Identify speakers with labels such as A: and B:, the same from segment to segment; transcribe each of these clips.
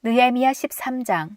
A: 느헤미야 13장.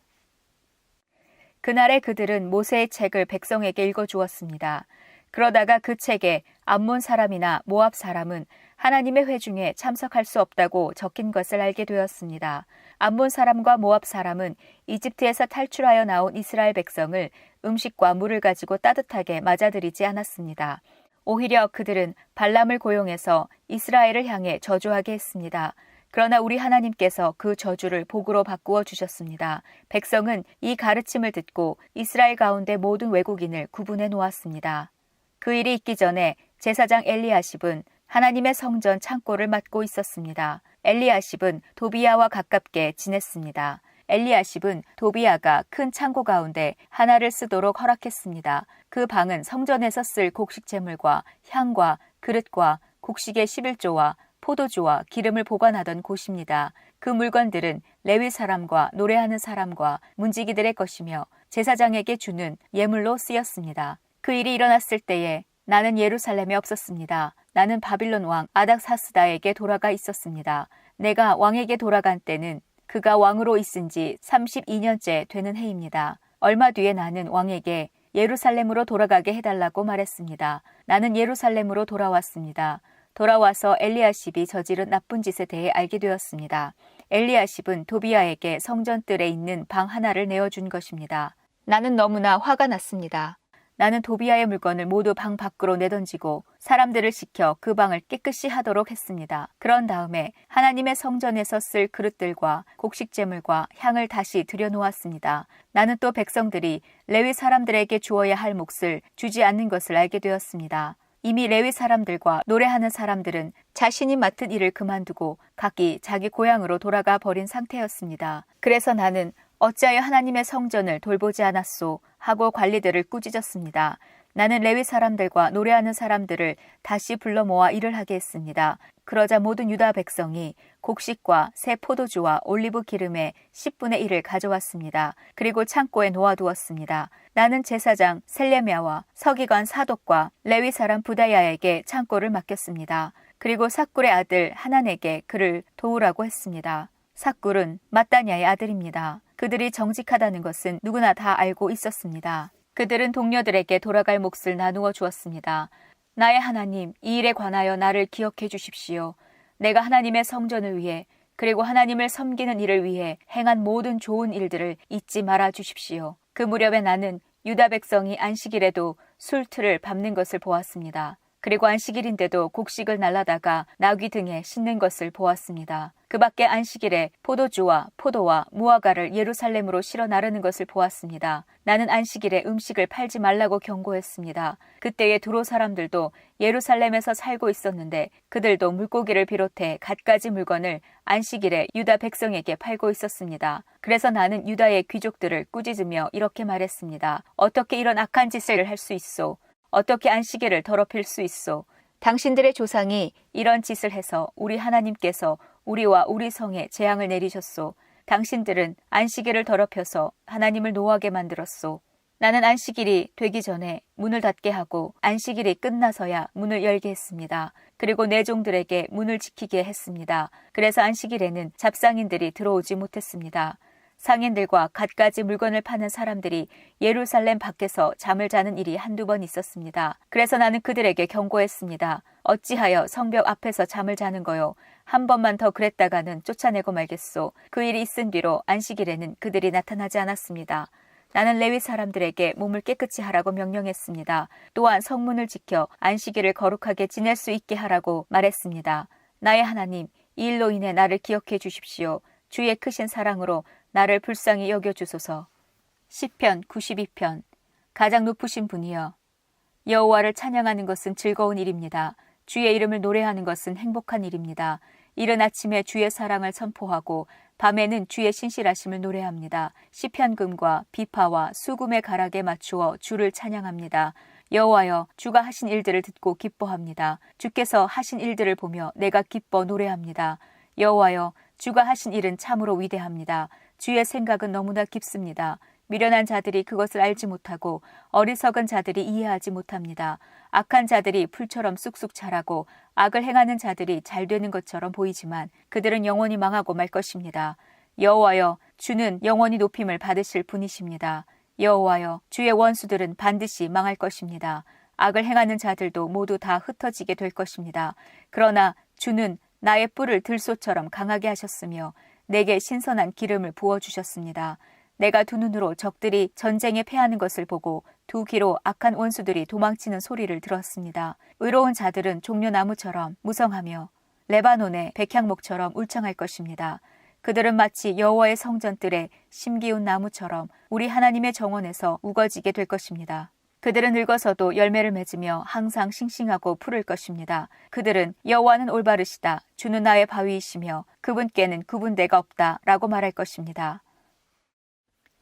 A: 그날에 그들은 모세의 책을 백성에게 읽어주었습니다. 그러다가 그 책에 암몬 사람이나 모압 사람은 하나님의 회중에 참석할 수 없다고 적힌 것을 알게 되었습니다. 암몬 사람과 모압 사람은 이집트에서 탈출하여 나온 이스라엘 백성을 음식과 물을 가지고 따뜻하게 맞아들이지 않았습니다. 오히려 그들은 발람을 고용해서 이스라엘을 향해 저주하게 했습니다. 그러나 우리 하나님께서 그 저주를 복으로 바꾸어 주셨습니다. 백성은 이 가르침을 듣고 이스라엘 가운데 모든 외국인을 구분해 놓았습니다. 그 일이 있기 전에 제사장 엘리야십은 하나님의 성전 창고를 맡고 있었습니다. 엘리야십은 도비야와 가깝게 지냈습니다. 엘리야십은 도비야가 큰 창고 가운데 하나를 쓰도록 허락했습니다. 그 방은 성전에서 쓸 곡식 제물과 향과 그릇과 곡식의 11조와 포도주와 기름을 보관하던 곳입니다. 그 물건들은 레위 사람과 노래하는 사람과 문지기들의 것이며 제사장에게 주는 예물로 쓰였습니다. 그 일이 일어났을 때에 나는 예루살렘에 없었습니다. 나는 바빌론 왕 아닥사스다에게 돌아가 있었습니다. 내가 왕에게 돌아간 때는 그가 왕으로 있은 지 32년째 되는 해입니다. 얼마 뒤에 나는 왕에게 예루살렘으로 돌아가게 해달라고 말했습니다. 나는 예루살렘으로 돌아왔습니다. 돌아와서 엘리야십이 저지른 나쁜 짓에 대해 알게 되었습니다. 엘리야십은 도비야에게 성전뜰에 있는 방 하나를 내어준 것입니다. 나는 너무나 화가 났습니다. 나는 도비야의 물건을 모두 방 밖으로 내던지고 사람들을 시켜 그 방을 깨끗이 하도록 했습니다. 그런 다음에 하나님의 성전에서 쓸 그릇들과 곡식 제물과 향을 다시 들여놓았습니다. 나는 또 백성들이 레위 사람들에게 주어야 할 몫을 주지 않는 것을 알게 되었습니다. 이미 레위 사람들과 노래하는 사람들은 자신이 맡은 일을 그만두고 각기 자기 고향으로 돌아가 버린 상태였습니다. 그래서 나는 어찌하여 하나님의 성전을 돌보지 않았소 하고 관리들을 꾸짖었습니다. 나는 레위 사람들과 노래하는 사람들을 다시 불러 모아 일을 하게 했습니다. 그러자 모든 유다 백성이 곡식과 새 포도주와 올리브 기름의 10분의 1을 가져왔습니다. 그리고 창고에 놓아두었습니다. 나는 제사장 셀레미야와 서기관 사독과 레위 사람 부다야에게 창고를 맡겼습니다. 그리고 삭굴의 아들 하난에게 그를 도우라고 했습니다. 삭굴은 mattan야의 아들입니다. 그들이 정직하다는 것은 누구나 다 알고 있었습니다. 그들은 동료들에게 돌아갈 몫을 나누어 주었습니다. 나의 하나님, 이 일에 관하여 나를 기억해 주십시오. 내가 하나님의 성전을 위해 그리고 하나님을 섬기는 일을 위해 행한 모든 좋은 일들을 잊지 말아 주십시오. 그 무렵에 나는 유다 백성이 안식일에도 술틀을 밟는 것을 보았습니다. 그리고 안식일인데도 곡식을 날라다가 나귀 등에 싣는 것을 보았습니다. 그 밖에 안식일에 포도주와 포도와 무화과를 예루살렘으로 실어 나르는 것을 보았습니다. 나는 안식일에 음식을 팔지 말라고 경고했습니다. 그때의 두로 사람들도 예루살렘에서 살고 있었는데 그들도 물고기를 비롯해 갖가지 물건을 안식일에 유다 백성에게 팔고 있었습니다. 그래서 나는 유다의 귀족들을 꾸짖으며 이렇게 말했습니다. 어떻게 이런 악한 짓을 할 수 있소? 어떻게 안식일을 더럽힐 수 있소? 당신들의 조상이 이런 짓을 해서 우리 하나님께서 우리와 우리 성에 재앙을 내리셨소. 당신들은 안식일을 더럽혀서 하나님을 노하게 만들었소. 나는 안식일이 되기 전에 문을 닫게 하고 안식일이 끝나서야 문을 열게 했습니다. 그리고 내 종들에게 문을 지키게 했습니다. 그래서 안식일에는 잡상인들이 들어오지 못했습니다. 상인들과 갖가지 물건을 파는 사람들이 예루살렘 밖에서 잠을 자는 일이 한두 번 있었습니다. 그래서 나는 그들에게 경고했습니다. 어찌하여 성벽 앞에서 잠을 자는 거요? 한 번만 더 그랬다가는 쫓아내고 말겠소. 그 일이 있은 뒤로 안식일에는 그들이 나타나지 않았습니다. 나는 레위 사람들에게 몸을 깨끗이 하라고 명령했습니다. 또한 성문을 지켜 안식일을 거룩하게 지낼 수 있게 하라고 말했습니다. 나의 하나님, 이 일로 인해 나를 기억해 주십시오. 주의 크신 사랑으로 나를 불쌍히 여겨주소서. 시편 92편. 가장 높으신 분이여, 여호와를 찬양하는 것은 즐거운 일입니다. 주의 이름을 노래하는 것은 행복한 일입니다. 이른 아침에 주의 사랑을 선포하고 밤에는 주의 신실하심을 노래합니다. 시편금과 비파와 수금의 가락에 맞추어 주를 찬양합니다. 여호와여, 주가 하신 일들을 듣고 기뻐합니다. 주께서 하신 일들을 보며 내가 기뻐 노래합니다. 여호와여, 주가 하신 일은 참으로 위대합니다. 주의 생각은 너무나 깊습니다. 미련한 자들이 그것을 알지 못하고 어리석은 자들이 이해하지 못합니다. 악한 자들이 풀처럼 쑥쑥 자라고 악을 행하는 자들이 잘 되는 것처럼 보이지만 그들은 영원히 망하고 말 것입니다. 여호와여, 주는 영원히 높임을 받으실 분이십니다. 여호와여, 주의 원수들은 반드시 망할 것입니다. 악을 행하는 자들도 모두 다 흩어지게 될 것입니다. 그러나 주는 나의 뿔을 들소처럼 강하게 하셨으며 내게 신선한 기름을 부어주셨습니다. 내가 두 눈으로 적들이 전쟁에 패하는 것을 보고 두 귀로 악한 원수들이 도망치는 소리를 들었습니다. 의로운 자들은 종려나무처럼 무성하며 레바논의 백향목처럼 울창할 것입니다. 그들은 마치 여호와의 성전뜰에 심기운 나무처럼 우리 하나님의 정원에서 우거지게 될 것입니다. 그들은 늙어서도 열매를 맺으며 항상 싱싱하고 푸를 것입니다. 그들은 여호와는 올바르시다. 주는 나의 바위이시며 그분께는 구분대가 없다. 라고 말할 것입니다.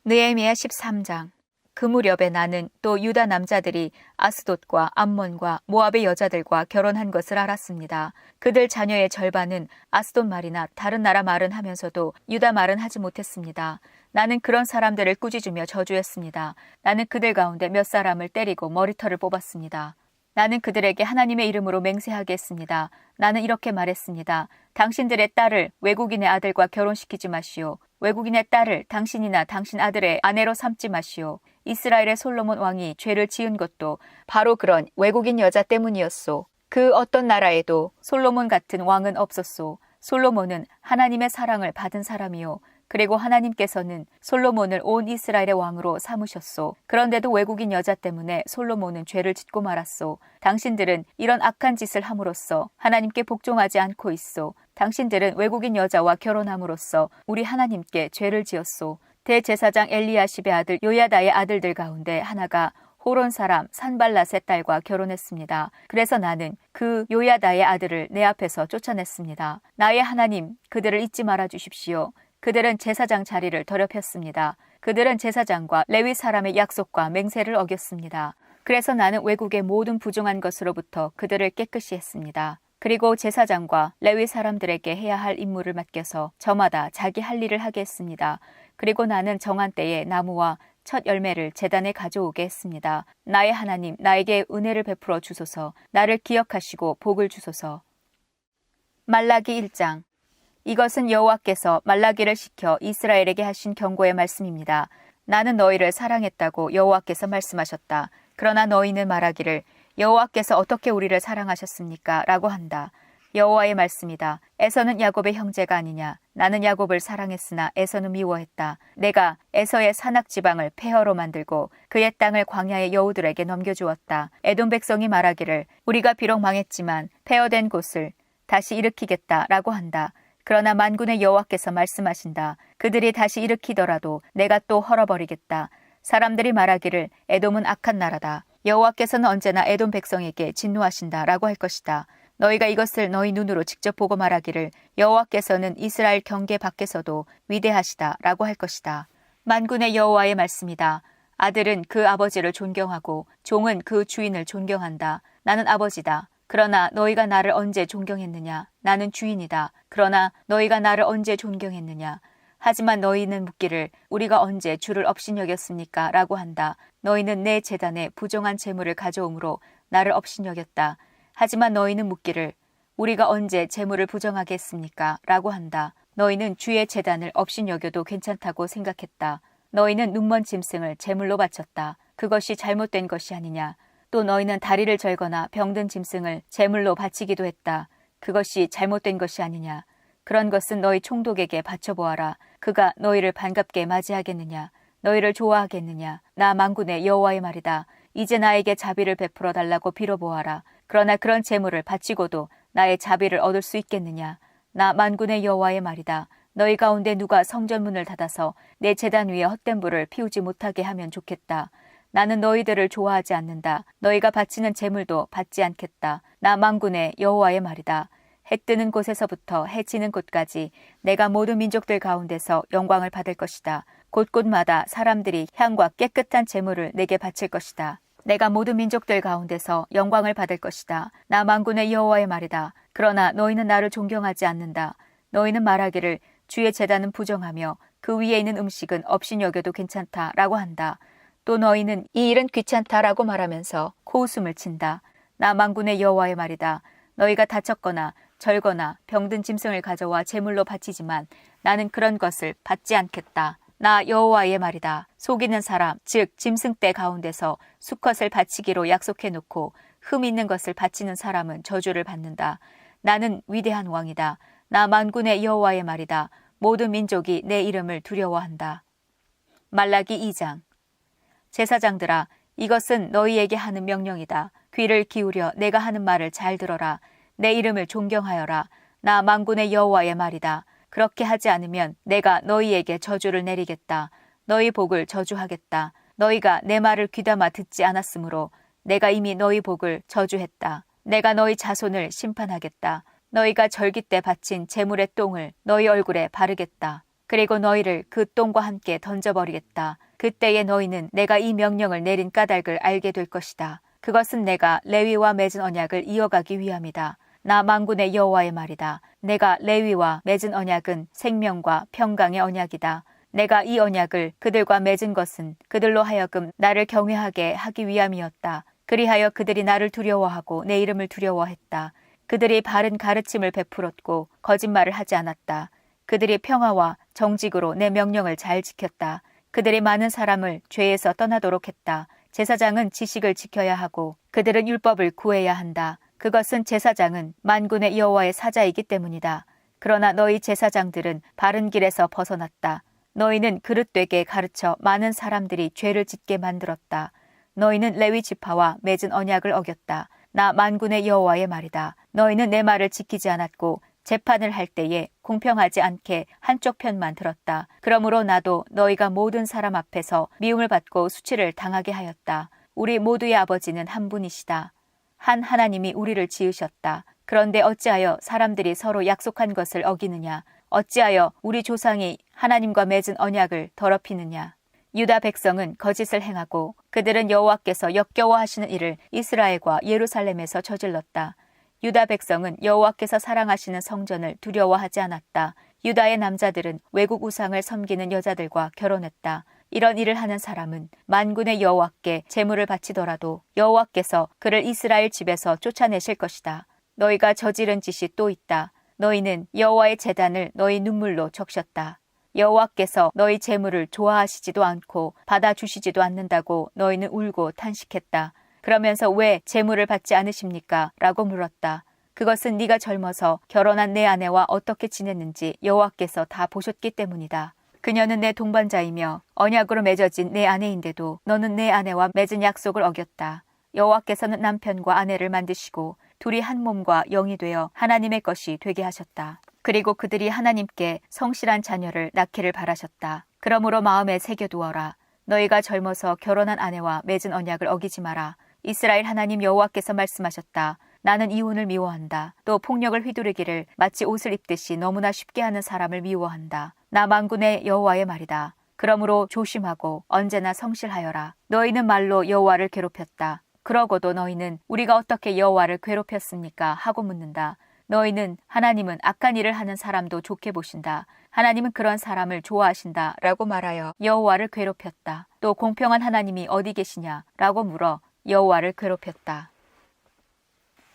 A: 느헤미야 13장. 그 무렵에 나는 또 유다 남자들이 아스돗과 암몬과 모압의 여자들과 결혼한 것을 알았습니다. 그들 자녀의 절반은 아스돗 말이나 다른 나라 말은 하면서도 유다 말은 하지 못했습니다. 나는 그런 사람들을 꾸짖으며 저주했습니다. 나는 그들 가운데 몇 사람을 때리고 머리털을 뽑았습니다. 나는 그들에게 하나님의 이름으로 맹세하게 했습니다. 나는 이렇게 말했습니다. 당신들의 딸을 외국인의 아들과 결혼시키지 마시오. 외국인의 딸을 당신이나 당신 아들의 아내로 삼지 마시오. 이스라엘의 솔로몬 왕이 죄를 지은 것도 바로 그런 외국인 여자 때문이었소. 그 어떤 나라에도 솔로몬 같은 왕은 없었소. 솔로몬은 하나님의 사랑을 받은 사람이요. 그리고 하나님께서는 솔로몬을 온 이스라엘의 왕으로 삼으셨소. 그런데도 외국인 여자 때문에 솔로몬은 죄를 짓고 말았소. 당신들은 이런 악한 짓을 함으로써 하나님께 복종하지 않고 있소. 당신들은 외국인 여자와 결혼함으로써 우리 하나님께 죄를 지었소. 대제사장 엘리야십의 아들 요야다의 아들들 가운데 하나가 호론 사람 산발랏의 딸과 결혼했습니다. 그래서 나는 그 요야다의 아들을 내 앞에서 쫓아냈습니다. 나의 하나님, 그들을 잊지 말아 주십시오. 그들은 제사장 자리를 더럽혔습니다. 그들은 제사장과 레위 사람의 약속과 맹세를 어겼습니다. 그래서 나는 외국의 모든 부정한 것으로부터 그들을 깨끗이 했습니다. 그리고 제사장과 레위 사람들에게 해야 할 임무를 맡겨서 저마다 자기 할 일을 하게 했습니다. 그리고 나는 정한 때에 나무와 첫 열매를 제단에 가져오게 했습니다. 나의 하나님, 나에게 은혜를 베풀어 주소서. 나를 기억하시고 복을 주소서. 말라기 1장. 이것은 여호와께서 말라기를 시켜 이스라엘에게 하신 경고의 말씀입니다. 나는 너희를 사랑했다고 여호와께서 말씀하셨다. 그러나 너희는 말하기를 여호와께서 어떻게 우리를 사랑하셨습니까? 라고 한다. 여호와의 말씀이다. 에서는 야곱의 형제가 아니냐. 나는 야곱을 사랑했으나 에서는 미워했다. 내가 에서의 산악 지방을 폐허로 만들고 그의 땅을 광야의 여우들에게 넘겨주었다. 에돔 백성이 말하기를 우리가 비록 망했지만 폐허된 곳을 다시 일으키겠다 라고 한다. 그러나 만군의 여호와께서 말씀하신다. 그들이 다시 일으키더라도 내가 또 헐어버리겠다. 사람들이 말하기를 에돔은 악한 나라다. 여호와께서는 언제나 에돔 백성에게 진노하신다 라고 할 것이다. 너희가 이것을 너희 눈으로 직접 보고 말하기를 여호와께서는 이스라엘 경계 밖에서도 위대하시다 라고 할 것이다. 만군의 여호와의 말씀이다. 아들은 그 아버지를 존경하고 종은 그 주인을 존경한다. 나는 아버지다. 그러나 너희가 나를 언제 존경했느냐? 나는 주인이다. 그러나 너희가 나를 언제 존경했느냐? 하지만 너희는 묻기를 우리가 언제 주를 업신여겼습니까? 라고 한다. 너희는 내 제단에 부정한 재물을 가져오므로 나를 업신여겼다. 하지만 너희는 묻기를 우리가 언제 재물을 부정하게 했습니까? 라고 한다. 너희는 주의 제단을 업신여겨도 괜찮다고 생각했다. 너희는 눈먼 짐승을 제물로 바쳤다. 그것이 잘못된 것이 아니냐? 또 너희는 다리를 절거나 병든 짐승을 제물로 바치기도 했다. 그것이 잘못된 것이 아니냐? 그런 것은 너희 총독에게 바쳐보아라. 그가 너희를 반갑게 맞이하겠느냐? 너희를 좋아하겠느냐? 나 만군의 여호와의 말이다. 이제 나에게 자비를 베풀어 달라고 빌어보아라. 그러나 그런 제물을 바치고도 나의 자비를 얻을 수 있겠느냐? 나 만군의 여호와의 말이다. 너희 가운데 누가 성전문을 닫아서 내 제단 위에 헛된 불을 피우지 못하게 하면 좋겠다. 나는 너희들을 좋아하지 않는다. 너희가 바치는 제물도 받지 않겠다. 나 만군의 여호와의 말이다. 해 뜨는 곳에서부터 해 지는 곳까지 내가 모든 민족들 가운데서 영광을 받을 것이다. 곳곳마다 사람들이 향과 깨끗한 제물을 내게 바칠 것이다. 내가 모든 민족들 가운데서 영광을 받을 것이다. 나 만군의 여호와의 말이다. 그러나 너희는 나를 존경하지 않는다. 너희는 말하기를 주의 제단은 부정하며 그 위에 있는 음식은 업신여겨도 괜찮다라고 한다. 또 너희는 이 일은 귀찮다라고 말하면서 코웃음을 친다. 나 만군의 여호와의 말이다. 너희가 다쳤거나 절거나 병든 짐승을 가져와 제물로 바치지만 나는 그런 것을 받지 않겠다. 나 여호와의 말이다. 속이는 사람, 즉 짐승떼 가운데서 수컷을 바치기로 약속해놓고 흠 있는 것을 바치는 사람은 저주를 받는다. 나는 위대한 왕이다. 나 만군의 여호와의 말이다. 모든 민족이 내 이름을 두려워한다. 말라기 2장. 제사장들아, 이것은 너희에게 하는 명령이다. 귀를 기울여 내가 하는 말을 잘 들어라. 내 이름을 존경하여라. 나 만군의 여호와의 말이다. 그렇게 하지 않으면 내가 너희에게 저주를 내리겠다. 너희 복을 저주하겠다. 너희가 내 말을 귀담아 듣지 않았으므로 내가 이미 너희 복을 저주했다. 내가 너희 자손을 심판하겠다. 너희가 절기 때 바친 제물의 똥을 너희 얼굴에 바르겠다. 그리고 너희를 그 똥과 함께 던져버리겠다. 그때에 너희는 내가 이 명령을 내린 까닭을 알게 될 것이다. 그것은 내가 레위와 맺은 언약을 이어가기 위함이다. 나 만군의 여호와의 말이다. 내가 레위와 맺은 언약은 생명과 평강의 언약이다. 내가 이 언약을 그들과 맺은 것은 그들로 하여금 나를 경외하게 하기 위함이었다. 그리하여 그들이 나를 두려워하고 내 이름을 두려워했다. 그들이 바른 가르침을 베풀었고 거짓말을 하지 않았다. 그들이 평화와 정직으로 내 명령을 잘 지켰다. 그들이 많은 사람을 죄에서 떠나도록 했다. 제사장은 지식을 지켜야 하고 그들은 율법을 구해야 한다. 그것은 제사장은 만군의 여호와의 사자이기 때문이다. 그러나 너희 제사장들은 바른 길에서 벗어났다. 너희는 그릇되게 가르쳐 많은 사람들이 죄를 짓게 만들었다. 너희는 레위 지파와 맺은 언약을 어겼다. 나 만군의 여호와의 말이다. 너희는 내 말을 지키지 않았고 재판을 할 때에 공평하지 않게 한쪽 편만 들었다. 그러므로 나도 너희가 모든 사람 앞에서 미움을 받고 수치를 당하게 하였다. 우리 모두의 아버지는 한 분이시다. 한 하나님이 우리를 지으셨다. 그런데 어찌하여 사람들이 서로 약속한 것을 어기느냐? 어찌하여 우리 조상이 하나님과 맺은 언약을 더럽히느냐? 유다 백성은 거짓을 행하고 그들은 여호와께서 역겨워하시는 일을 이스라엘과 예루살렘에서 저질렀다. 유다 백성은 여호와께서 사랑하시는 성전을 두려워하지 않았다. 유다의 남자들은 외국 우상을 섬기는 여자들과 결혼했다. 이런 일을 하는 사람은 만군의 여호와께 제물을 바치더라도 여호와께서 그를 이스라엘 집에서 쫓아내실 것이다. 너희가 저지른 짓이 또 있다. 너희는 여호와의 제단을 너희 눈물로 적셨다. 여호와께서 너희 제물을 좋아하시지도 않고 받아주시지도 않는다고 너희는 울고 탄식했다. 그러면서 왜 제물을 받지 않으십니까? 라고 물었다. 그것은 네가 젊어서 결혼한 내 아내와 어떻게 지냈는지 여호와께서 다 보셨기 때문이다. 그녀는 내 동반자이며 언약으로 맺어진 내 아내인데도 너는 내 아내와 맺은 약속을 어겼다. 여호와께서는 남편과 아내를 만드시고 둘이 한 몸과 영이 되어 하나님의 것이 되게 하셨다. 그리고 그들이 하나님께 성실한 자녀를 낳기를 바라셨다. 그러므로 마음에 새겨두어라. 너희가 젊어서 결혼한 아내와 맺은 언약을 어기지 마라. 이스라엘 하나님 여호와께서 말씀하셨다. 나는 이혼을 미워한다. 또 폭력을 휘두르기를 마치 옷을 입듯이 너무나 쉽게 하는 사람을 미워한다. 나 만군의 여호와의 말이다. 그러므로 조심하고 언제나 성실하여라. 너희는 말로 여호와를 괴롭혔다. 그러고도 너희는 우리가 어떻게 여호와를 괴롭혔습니까? 하고 묻는다. 너희는 하나님은 악한 일을 하는 사람도 좋게 보신다. 하나님은 그런 사람을 좋아하신다. 라고 말하여 여호와를 괴롭혔다. 또 공평한 하나님이 어디 계시냐? 라고 물어 여호와를 괴롭혔다.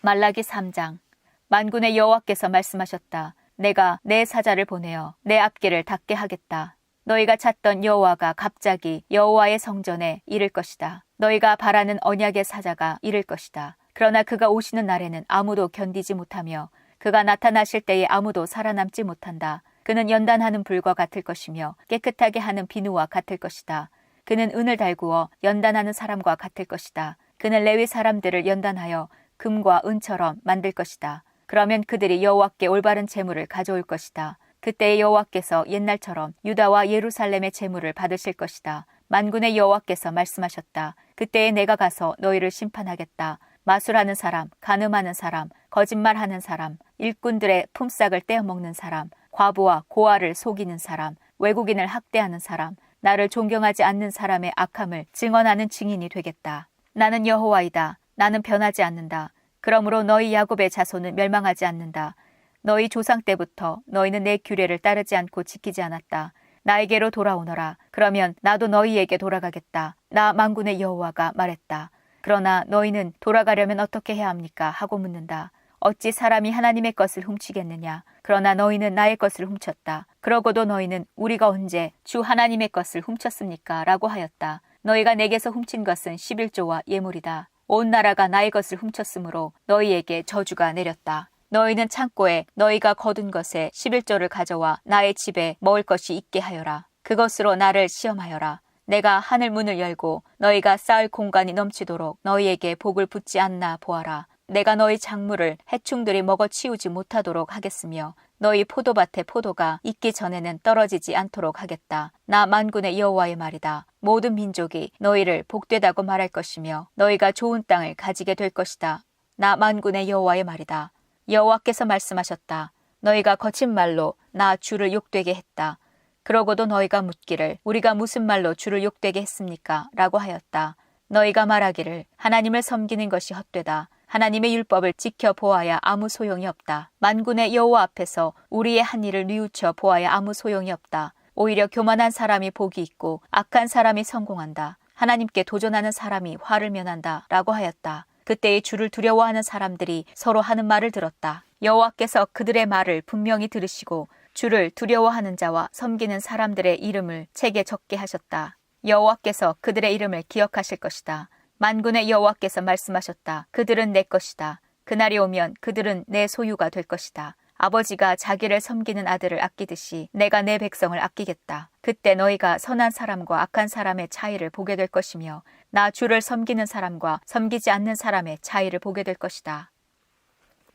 A: 말라기 3장. 만군의 여호와께서 말씀하셨다. 내가 내 사자를 보내어 내 앞길을 닫게 하겠다. 너희가 찾던 여호와가 갑자기 여호와의 성전에 이를 것이다. 너희가 바라는 언약의 사자가 이를 것이다. 그러나 그가 오시는 날에는 아무도 견디지 못하며 그가 나타나실 때에 아무도 살아남지 못한다. 그는 연단하는 불과 같을 것이며 깨끗하게 하는 비누와 같을 것이다. 그는 은을 달구어 연단하는 사람과 같을 것이다. 그는 레위 사람들을 연단하여 금과 은처럼 만들 것이다. 그러면 그들이 여호와께 올바른 제물을 가져올 것이다. 그때의 여호와께서 옛날처럼 유다와 예루살렘의 제물을 받으실 것이다. 만군의 여호와께서 말씀하셨다. 그때에 내가 가서 너희를 심판하겠다. 마술하는 사람, 간음하는 사람, 거짓말하는 사람, 일꾼들의 품삯을 떼어먹는 사람, 과부와 고아를 속이는 사람, 외국인을 학대하는 사람, 나를 존경하지 않는 사람의 악함을 증언하는 증인이 되겠다. 나는 여호와이다. 나는 변하지 않는다. 그러므로 너희 야곱의 자손은 멸망하지 않는다. 너희 조상 때부터 너희는 내 규례를 따르지 않고 지키지 않았다. 나에게로 돌아오너라. 그러면 나도 너희에게 돌아가겠다. 나 만군의 여호와가 말했다. 그러나 너희는 돌아가려면 어떻게 해야 합니까? 하고 묻는다. 어찌 사람이 하나님의 것을 훔치겠느냐. 그러나 너희는 나의 것을 훔쳤다. 그러고도 너희는 우리가 언제 주 하나님의 것을 훔쳤습니까? 라고 하였다. 너희가 내게서 훔친 것은 11조와 예물이다. 온 나라가 나의 것을 훔쳤으므로 너희에게 저주가 내렸다. 너희는 창고에 너희가 거둔 것에 11조를 가져와 나의 집에 먹을 것이 있게 하여라. 그것으로 나를 시험하여라. 내가 하늘 문을 열고 너희가 쌓을 공간이 넘치도록 너희에게 복을 붓지 않나 보아라. 내가 너희 작물을 해충들이 먹어 치우지 못하도록 하겠으며 너희 포도밭에 포도가 익기 전에는 떨어지지 않도록 하겠다. 나 만군의 여호와의 말이다. 모든 민족이 너희를 복되다고 말할 것이며 너희가 좋은 땅을 가지게 될 것이다. 나 만군의 여호와의 말이다. 여호와께서 말씀하셨다. 너희가 거친 말로 나 주를 욕되게 했다. 그러고도 너희가 묻기를 우리가 무슨 말로 주를 욕되게 했습니까? 라고 하였다. 너희가 말하기를 하나님을 섬기는 것이 헛되다. 하나님의 율법을 지켜보아야 아무 소용이 없다. 만군의 여호와 앞에서 우리의 한 일을 뉘우쳐 보아야 아무 소용이 없다. 오히려 교만한 사람이 복이 있고 악한 사람이 성공한다. 하나님께 도전하는 사람이 화를 면한다. 라고 하였다. 그때의 주를 두려워하는 사람들이 서로 하는 말을 들었다. 여호와께서 그들의 말을 분명히 들으시고 주를 두려워하는 자와 섬기는 사람들의 이름을 책에 적게 하셨다. 여호와께서 그들의 이름을 기억하실 것이다. 만군의 여호와께서 말씀하셨다. 그들은 내 것이다. 그날이 오면 그들은 내 소유가 될 것이다. 아버지가 자기를 섬기는 아들을 아끼듯이 내가 내 백성을 아끼겠다. 그때 너희가 선한 사람과 악한 사람의 차이를 보게 될 것이며 나 주를 섬기는 사람과 섬기지 않는 사람의 차이를 보게 될 것이다.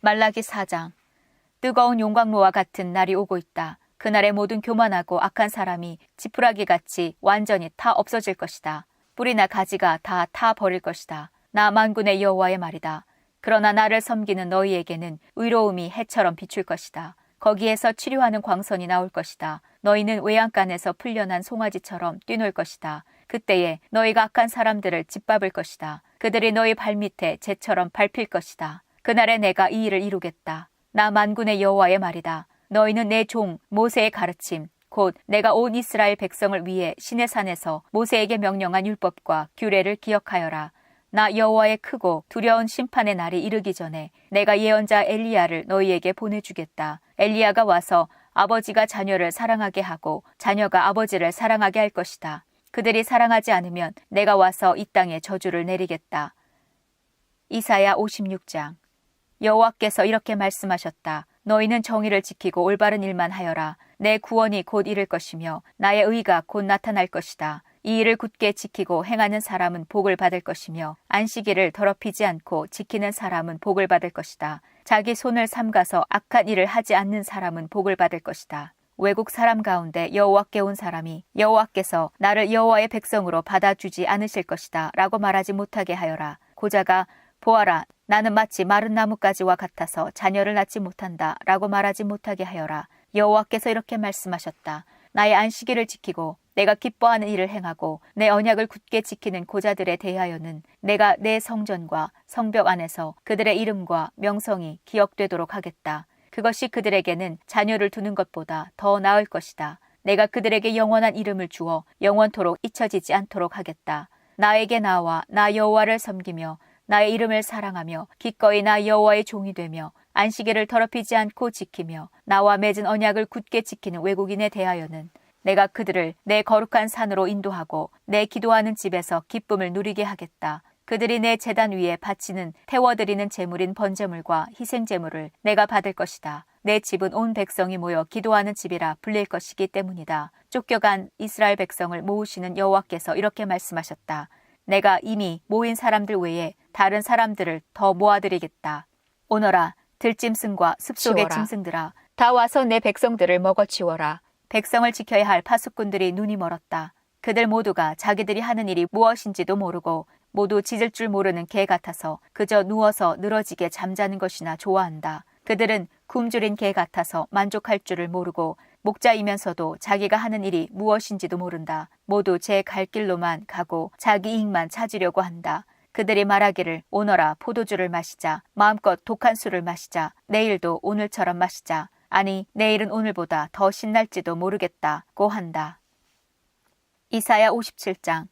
A: 말라기 4장. 뜨거운 용광로와 같은 날이 오고 있다. 그날의 모든 교만하고 악한 사람이 지푸라기같이 완전히 타 없어질 것이다. 뿌리나 가지가 다 타 버릴 것이다. 나 만군의 여호와의 말이다. 그러나 나를 섬기는 너희에게는 의로움이 해처럼 비출 것이다. 거기에서 치료하는 광선이 나올 것이다. 너희는 외양간에서 풀려난 송아지처럼 뛰놀 것이다. 그때에 너희가 악한 사람들을 짓밟을 것이다. 그들이 너희 발밑에 재처럼 밟힐 것이다. 그날에 내가 이 일을 이루겠다. 나 만군의 여호와의 말이다. 너희는 내 종 모세의 가르침 곧 내가 온 이스라엘 백성을 위해 시내 산에서 모세에게 명령한 율법과 규례를 기억하여라. 나 여호와의 크고 두려운 심판의 날이 이르기 전에 내가 예언자 엘리야를 너희에게 보내주겠다. 엘리야가 와서 아버지가 자녀를 사랑하게 하고 자녀가 아버지를 사랑하게 할 것이다. 그들이 사랑하지 않으면 내가 와서 이 땅에 저주를 내리겠다. 이사야 56장. 여호와께서 이렇게 말씀하셨다. 너희는 정의를 지키고 올바른 일만 하여라. 내 구원이 곧 이를 것이며 나의 의가 곧 나타날 것이다. 이 일을 굳게 지키고 행하는 사람은 복을 받을 것이며 안식일을 더럽히지 않고 지키는 사람은 복을 받을 것이다. 자기 손을 삼가서 악한 일을 하지 않는 사람은 복을 받을 것이다. 외국 사람 가운데 여호와께 온 사람이 여호와께서 나를 여호와의 백성으로 받아주지 않으실 것이다 라고 말하지 못하게 하여라. 고자가 보아라, 나는 마치 마른 나뭇가지와 같아서 자녀를 낳지 못한다 라고 말하지 못하게 하여라. 여호와께서 이렇게 말씀하셨다. 나의 안식일을 지키고 내가 기뻐하는 일을 행하고 내 언약을 굳게 지키는 고자들에 대하여는 내가 내 성전과 성벽 안에서 그들의 이름과 명성이 기억되도록 하겠다. 그것이 그들에게는 자녀를 두는 것보다 더 나을 것이다. 내가 그들에게 영원한 이름을 주어 영원토록 잊혀지지 않도록 하겠다. 나에게 나와 나 여호와를 섬기며 나의 이름을 사랑하며 기꺼이 나 여호와의 종이 되며 안식일을 더럽히지 않고 지키며 나와 맺은 언약을 굳게 지키는 외국인에 대하여는 내가 그들을 내 거룩한 산으로 인도하고 내 기도하는 집에서 기쁨을 누리게 하겠다. 그들이 내 제단 위에 바치는 태워드리는 제물인 번제물과 희생제물을 내가 받을 것이다. 내 집은 온 백성이 모여 기도하는 집이라 불릴 것이기 때문이다. 쫓겨간 이스라엘 백성을 모으시는 여호와께서 이렇게 말씀하셨다. 내가 이미 모인 사람들 외에 다른 사람들을 더 모아드리겠다. 오너라, 들짐승과 숲속의 짐승들아, 다 와서 내 백성들을 먹어치워라. 백성을 지켜야 할 파수꾼들이 눈이 멀었다. 그들 모두가 자기들이 하는 일이 무엇인지도 모르고 모두 짖을 줄 모르는 개 같아서 그저 누워서 늘어지게 잠자는 것이나 좋아한다. 그들은 굶주린 개 같아서 만족할 줄을 모르고 목자이면서도 자기가 하는 일이 무엇인지도 모른다. 모두 제 갈 길로만 가고 자기 이익만 찾으려고 한다. 그들이 말하기를 오너라 포도주를 마시자. 마음껏 독한 술을 마시자. 내일도 오늘처럼 마시자. 아니 내일은 오늘보다 더 신날지도 모르겠다고 한다. 이사야 57장.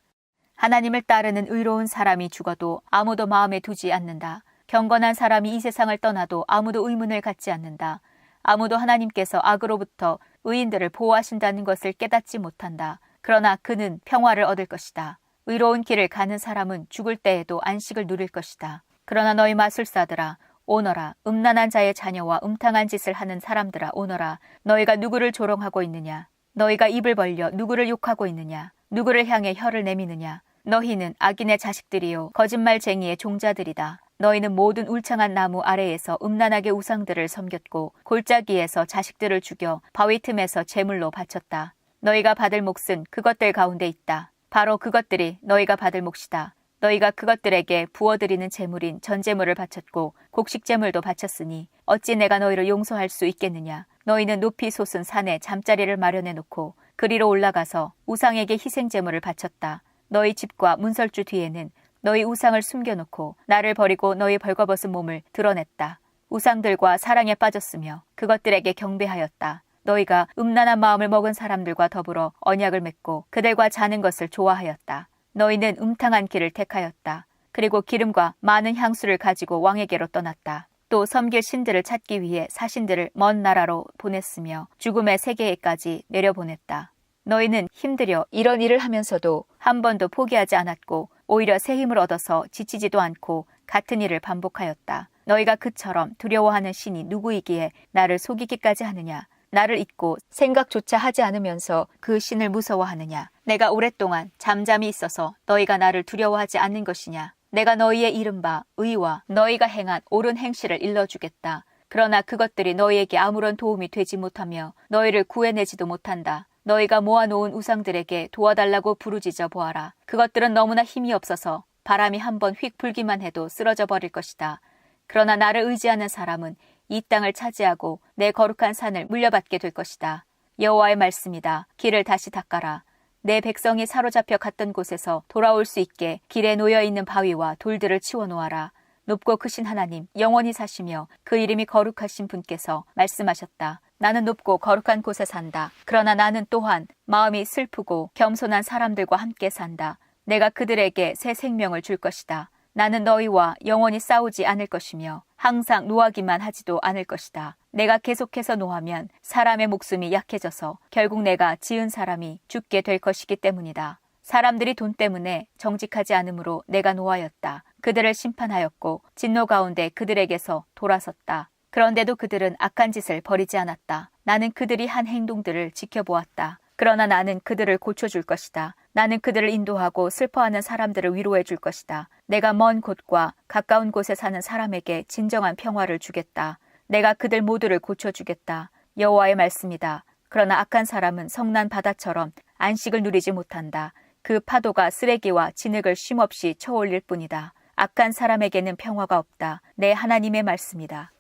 A: 하나님을 따르는 의로운 사람이 죽어도 아무도 마음에 두지 않는다. 경건한 사람이 이 세상을 떠나도 아무도 의문을 갖지 않는다. 아무도 하나님께서 악으로부터 의인들을 보호하신다는 것을 깨닫지 못한다. 그러나 그는 평화를 얻을 것이다. 의로운 길을 가는 사람은 죽을 때에도 안식을 누릴 것이다. 그러나 너희 마술사들아, 오너라. 음란한 자의 자녀와 음탕한 짓을 하는 사람들아, 오너라. 너희가 누구를 조롱하고 있느냐? 너희가 입을 벌려 누구를 욕하고 있느냐? 누구를 향해 혀를 내미느냐? 너희는 악인의 자식들이요 거짓말쟁이의 종자들이다. 너희는 모든 울창한 나무 아래에서 음란하게 우상들을 섬겼고 골짜기에서 자식들을 죽여 바위 틈에서 제물로 바쳤다. 너희가 받을 몫은 그것들 가운데 있다. 바로 그것들이 너희가 받을 몫이다. 너희가 그것들에게 부어드리는 제물인 전제물을 바쳤고 곡식제물도 바쳤으니 어찌 내가 너희를 용서할 수 있겠느냐. 너희는 높이 솟은 산에 잠자리를 마련해 놓고 그리로 올라가서 우상에게 희생제물을 바쳤다. 너희 집과 문설주 뒤에는 너희 우상을 숨겨놓고 나를 버리고 너희 벌거벗은 몸을 드러냈다. 우상들과 사랑에 빠졌으며 그것들에게 경배하였다. 너희가 음란한 마음을 먹은 사람들과 더불어 언약을 맺고 그들과 자는 것을 좋아하였다. 너희는 음탕한 길을 택하였다. 그리고 기름과 많은 향수를 가지고 왕에게로 떠났다. 또 섬길 신들을 찾기 위해 사신들을 먼 나라로 보냈으며 죽음의 세계에까지 내려보냈다. 너희는 힘들여 이런 일을 하면서도 한 번도 포기하지 않았고 오히려 새 힘을 얻어서 지치지도 않고 같은 일을 반복하였다. 너희가 그처럼 두려워하는 신이 누구이기에 나를 속이기까지 하느냐? 나를 잊고 생각조차 하지 않으면서 그 신을 무서워하느냐? 내가 오랫동안 잠잠히 있어서 너희가 나를 두려워하지 않는 것이냐? 내가 너희의 이른바 의와 너희가 행한 옳은 행실을 일러주겠다. 그러나 그것들이 너희에게 아무런 도움이 되지 못하며 너희를 구해내지도 못한다. 너희가 모아놓은 우상들에게 도와달라고 부르짖어 보아라. 그것들은 너무나 힘이 없어서 바람이 한번 휙 불기만 해도 쓰러져 버릴 것이다. 그러나 나를 의지하는 사람은 이 땅을 차지하고 내 거룩한 산을 물려받게 될 것이다. 여호와의 말씀이다. 길을 다시 닦아라. 내 백성이 사로잡혀 갔던 곳에서 돌아올 수 있게 길에 놓여있는 바위와 돌들을 치워놓아라. 높고 크신 하나님, 영원히 사시며 그 이름이 거룩하신 분께서 말씀하셨다. 나는 높고 거룩한 곳에 산다. 그러나 나는 또한 마음이 슬프고 겸손한 사람들과 함께 산다. 내가 그들에게 새 생명을 줄 것이다. 나는 너희와 영원히 싸우지 않을 것이며 항상 노하기만 하지도 않을 것이다. 내가 계속해서 노하면 사람의 목숨이 약해져서 결국 내가 지은 사람이 죽게 될 것이기 때문이다. 사람들이 돈 때문에 정직하지 않으므로 내가 노하였다. 그들을 심판하였고 진노 가운데 그들에게서 돌아섰다. 그런데도 그들은 악한 짓을 버리지 않았다. 나는 그들이 한 행동들을 지켜보았다. 그러나 나는 그들을 고쳐줄 것이다. 나는 그들을 인도하고 슬퍼하는 사람들을 위로해 줄 것이다. 내가 먼 곳과 가까운 곳에 사는 사람에게 진정한 평화를 주겠다. 내가 그들 모두를 고쳐주겠다. 여호와의 말씀이다. 그러나 악한 사람은 성난 바다처럼 안식을 누리지 못한다. 그 파도가 쓰레기와 진흙을 쉼없이 쳐올릴 뿐이다. 악한 사람에게는 평화가 없다. 내 하나님의 말씀이다.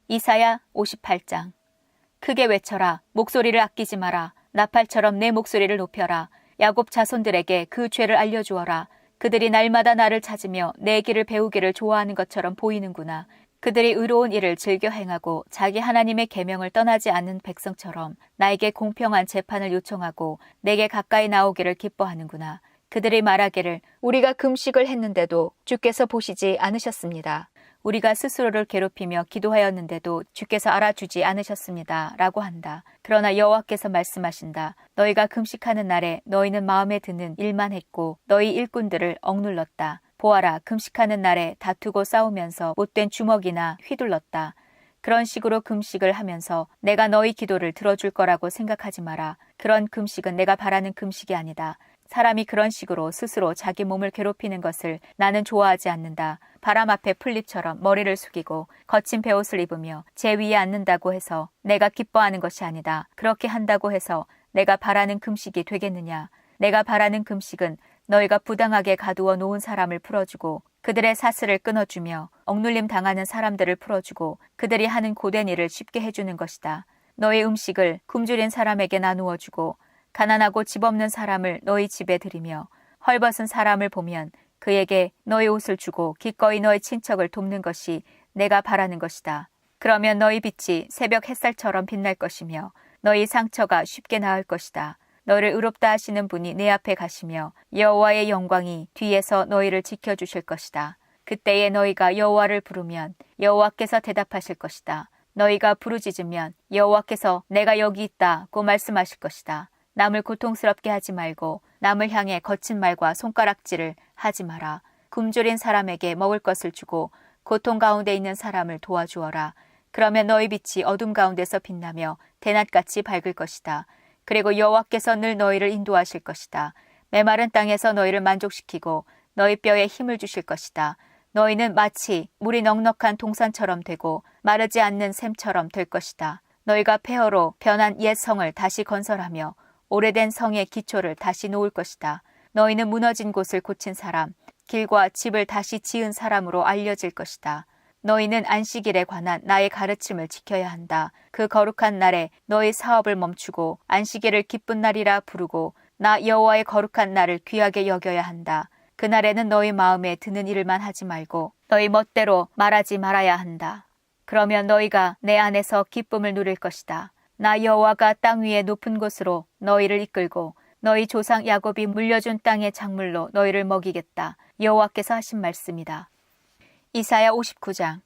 A: 이사야 58장. 크게 외쳐라. 목소리를 아끼지 마라. 나팔처럼 내 목소리를 높여라. 야곱 자손들에게 그 죄를 알려주어라. 그들이 날마다 나를 찾으며 내 길을 배우기를 좋아하는 것처럼 보이는구나. 그들이 의로운 일을 즐겨 행하고 자기 하나님의 계명을 떠나지 않는 백성처럼 나에게 공평한 재판을 요청하고 내게 가까이 나오기를 기뻐하는구나. 그들이 말하기를 우리가 금식을 했는데도 주께서 보시지 않으셨습니다. 우리가 스스로를 괴롭히며 기도하였는데도 주께서 알아주지 않으셨습니다. 라고 한다. 그러나 여호와께서 말씀하신다. 너희가 금식하는 날에 너희는 마음에 드는 일만 했고 너희 일꾼들을 억눌렀다. 보아라, 금식하는 날에 다투고 싸우면서 못된 주먹이나 휘둘렀다. 그런 식으로 금식을 하면서 내가 너희 기도를 들어줄 거라고 생각하지 마라. 그런 금식은 내가 바라는 금식이 아니다. 사람이 그런 식으로 스스로 자기 몸을 괴롭히는 것을 나는 좋아하지 않는다. 바람 앞에 풀잎처럼 머리를 숙이고 거친 베옷을 입으며 제 위에 앉는다고 해서 내가 기뻐하는 것이 아니다. 그렇게 한다고 해서 내가 바라는 금식이 되겠느냐. 내가 바라는 금식은 너희가 부당하게 가두어 놓은 사람을 풀어주고 그들의 사슬을 끊어주며 억눌림 당하는 사람들을 풀어주고 그들이 하는 고된 일을 쉽게 해주는 것이다. 너희 음식을 굶주린 사람에게 나누어 주고 가난하고 집 없는 사람을 너희 집에 들이며 헐벗은 사람을 보면 그에게 너희 옷을 주고 기꺼이 너희 친척을 돕는 것이 내가 바라는 것이다. 그러면 너희 빛이 새벽 햇살처럼 빛날 것이며 너희 상처가 쉽게 나을 것이다. 너를 의롭다 하시는 분이 내 앞에 가시며 여호와의 영광이 뒤에서 너희를 지켜주실 것이다. 그때에 너희가 여호와를 부르면 여호와께서 대답하실 것이다. 너희가 부르짖으면 여호와께서 내가 여기 있다고 말씀하실 것이다. 남을 고통스럽게 하지 말고 남을 향해 거친 말과 손가락질을 하지 마라. 굶주린 사람에게 먹을 것을 주고 고통 가운데 있는 사람을 도와주어라. 그러면 너희 빛이 어둠 가운데서 빛나며 대낮같이 밝을 것이다. 그리고 여호와께서 늘 너희를 인도하실 것이다. 메마른 땅에서 너희를 만족시키고 너희 뼈에 힘을 주실 것이다. 너희는 마치 물이 넉넉한 동산처럼 되고 마르지 않는 샘처럼 될 것이다. 너희가 폐허로 변한 옛 성을 다시 건설하며 오래된 성의 기초를 다시 놓을 것이다. 너희는 무너진 곳을 고친 사람, 길과 집을 다시 지은 사람으로 알려질 것이다. 너희는 안식일에 관한 나의 가르침을 지켜야 한다. 그 거룩한 날에 너희 사업을 멈추고 안식일을 기쁜 날이라 부르고 나 여호와의 거룩한 날을 귀하게 여겨야 한다. 그날에는 너희 마음에 드는 일만 하지 말고 너희 멋대로 말하지 말아야 한다. 그러면 너희가 내 안에서 기쁨을 누릴 것이다. 나 여호와가 땅 위의 높은 곳으로 너희를 이끌고 너희 조상 야곱이 물려준 땅의 작물로 너희를 먹이겠다. 여호와께서 하신 말씀이다. 이사야 59장.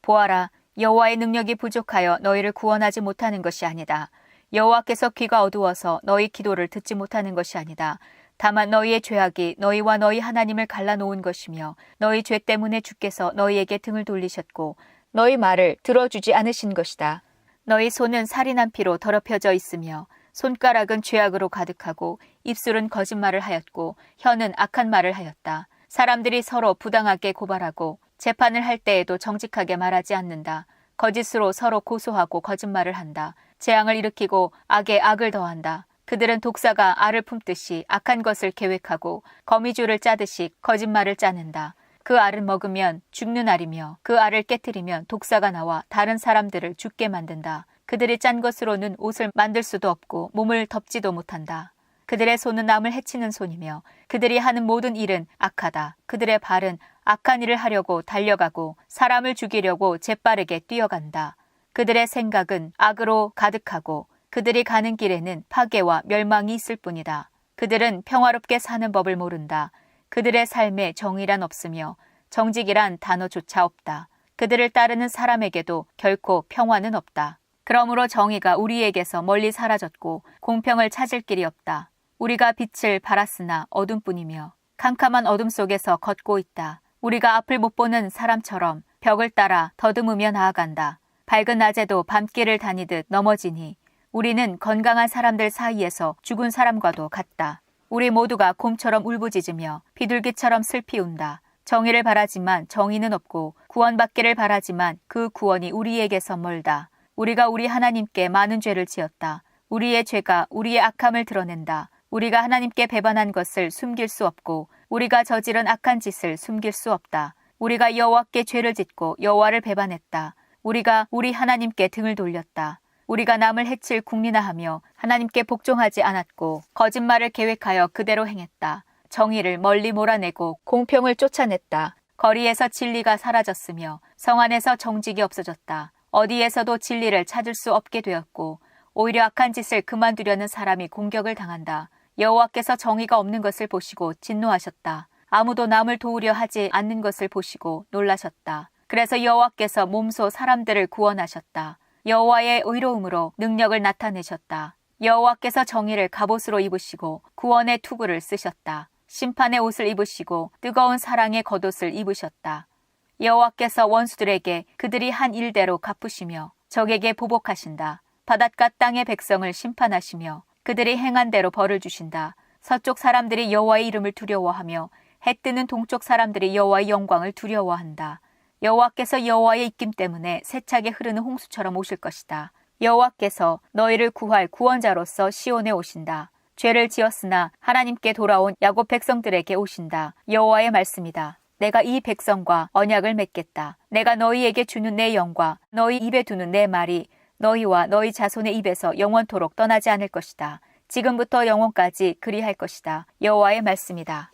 A: 보아라, 여호와의 능력이 부족하여 너희를 구원하지 못하는 것이 아니다. 여호와께서 귀가 어두워서 너희 기도를 듣지 못하는 것이 아니다. 다만 너희의 죄악이 너희와 너희 하나님을 갈라놓은 것이며 너희 죄 때문에 주께서 너희에게 등을 돌리셨고 너희 말을 들어주지 않으신 것이다. 너희 손은 살인한 피로 더럽혀져 있으며 손가락은 죄악으로 가득하고 입술은 거짓말을 하였고 혀는 악한 말을 하였다. 사람들이 서로 부당하게 고발하고 재판을 할 때에도 정직하게 말하지 않는다. 거짓으로 서로 고소하고 거짓말을 한다. 재앙을 일으키고 악에 악을 더한다. 그들은 독사가 알을 품듯이 악한 것을 계획하고 거미줄을 짜듯이 거짓말을 짜낸다. 그 알을 먹으면 죽는 알이며 그 알을 깨트리면 독사가 나와 다른 사람들을 죽게 만든다. 그들이 짠 것으로는 옷을 만들 수도 없고 몸을 덮지도 못한다. 그들의 손은 남을 해치는 손이며 그들이 하는 모든 일은 악하다. 그들의 발은 악한 일을 하려고 달려가고 사람을 죽이려고 재빠르게 뛰어간다. 그들의 생각은 악으로 가득하고 그들이 가는 길에는 파괴와 멸망이 있을 뿐이다. 그들은 평화롭게 사는 법을 모른다. 그들의 삶에 정의란 없으며 정직이란 단어조차 없다. 그들을 따르는 사람에게도 결코 평화는 없다. 그러므로 정의가 우리에게서 멀리 사라졌고 공평을 찾을 길이 없다. 우리가 빛을 발았으나 어둠뿐이며 캄캄한 어둠 속에서 걷고 있다. 우리가 앞을 못 보는 사람처럼 벽을 따라 더듬으며 나아간다. 밝은 낮에도 밤길을 다니듯 넘어지니 우리는 건강한 사람들 사이에서 죽은 사람과도 같다. 우리 모두가 곰처럼 울부짖으며 비둘기처럼 슬피 운다. 정의를 바라지만 정의는 없고 구원받기를 바라지만 그 구원이 우리에게서 멀다. 우리가 우리 하나님께 많은 죄를 지었다. 우리의 죄가 우리의 악함을 드러낸다. 우리가 하나님께 배반한 것을 숨길 수 없고 우리가 저지른 악한 짓을 숨길 수 없다. 우리가 여호와께 죄를 짓고 여호와를 배반했다. 우리가 우리 하나님께 등을 돌렸다. 우리가 남을 해칠 국리나하며 하나님께 복종하지 않았고 거짓말을 계획하여 그대로 행했다. 정의를 멀리 몰아내고 공평을 쫓아냈다. 거리에서 진리가 사라졌으며 성 안에서 정직이 없어졌다. 어디에서도 진리를 찾을 수 없게 되었고 오히려 악한 짓을 그만두려는 사람이 공격을 당한다. 여호와께서 정의가 없는 것을 보시고 진노하셨다. 아무도 남을 도우려 하지 않는 것을 보시고 놀라셨다. 그래서 여호와께서 몸소 사람들을 구원하셨다. 여호와의 의로움으로 능력을 나타내셨다. 여호와께서 정의를 갑옷으로 입으시고 구원의 투구를 쓰셨다. 심판의 옷을 입으시고 뜨거운 사랑의 겉옷을 입으셨다. 여호와께서 원수들에게 그들이 한 일대로 갚으시며 적에게 보복하신다. 바닷가 땅의 백성을 심판하시며 그들이 행한 대로 벌을 주신다. 서쪽 사람들이 여호와의 이름을 두려워하며 해 뜨는 동쪽 사람들이 여호와의 영광을 두려워한다. 여호와께서 여호와의 입김 때문에 세차게 흐르는 홍수처럼 오실 것이다. 여호와께서 너희를 구할 구원자로서 시온에 오신다. 죄를 지었으나 하나님께 돌아온 야곱 백성들에게 오신다. 여호와의 말씀이다. 내가 이 백성과 언약을 맺겠다. 내가 너희에게 주는 내 영과 너희 입에 두는 내 말이 너희와 너희 자손의 입에서 영원토록 떠나지 않을 것이다. 지금부터 영원까지 그리할 것이다. 여호와의 말씀이다.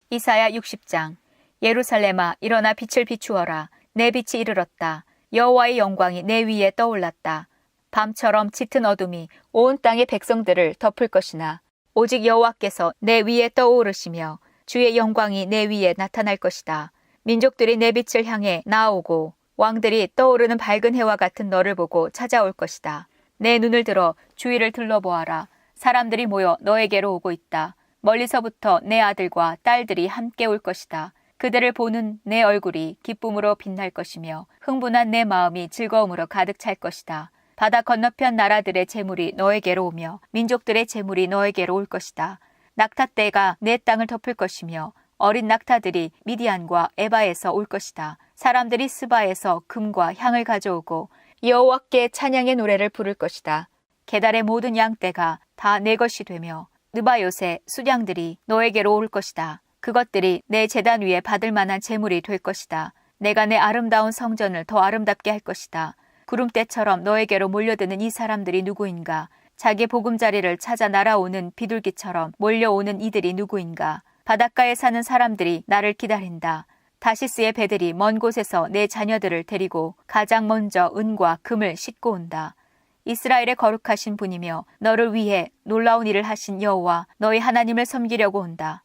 A: 이사야 60장. 예루살렘아, 일어나 빛을 비추어라. 내 빛이 이르렀다. 여호와의 영광이 내 위에 떠올랐다. 밤처럼 짙은 어둠이 온 땅의 백성들을 덮을 것이나 오직 여호와께서 내 위에 떠오르시며 주의 영광이 내 위에 나타날 것이다. 민족들이 내 빛을 향해 나아오고 왕들이 떠오르는 밝은 해와 같은 너를 보고 찾아올 것이다. 내 눈을 들어 주위를 둘러보아라. 사람들이 모여 너에게로 오고 있다. 멀리서부터 내 아들과 딸들이 함께 올 것이다. 그들을 보는 내 얼굴이 기쁨으로 빛날 것이며 흥분한 내 마음이 즐거움으로 가득 찰 것이다. 바다 건너편 나라들의 재물이 너에게로 오며 민족들의 재물이 너에게로 올 것이다. 낙타떼가 내 땅을 덮을 것이며 어린 낙타들이 미디안과 에바에서 올 것이다. 사람들이 스바에서 금과 향을 가져오고 여호와께 찬양의 노래를 부를 것이다. 게달의 모든 양떼가 다 내 것이 되며 느바요새 수량들이 너에게로 올 것이다. 그것들이 내 제단 위에 받을 만한 재물이 될 것이다. 내가 내 아름다운 성전을 더 아름답게 할 것이다. 구름대처럼 너에게로 몰려드는 이 사람들이 누구인가? 자기 보금자리를 찾아 날아오는 비둘기처럼 몰려오는 이들이 누구인가? 바닷가에 사는 사람들이 나를 기다린다. 다시스의 배들이 먼 곳에서 내 자녀들을 데리고 가장 먼저 은과 금을 싣고 온다. 이스라엘의 거룩하신 분이며 너를 위해 놀라운 일을 하신 여호와 너희 하나님을 섬기려고 온다.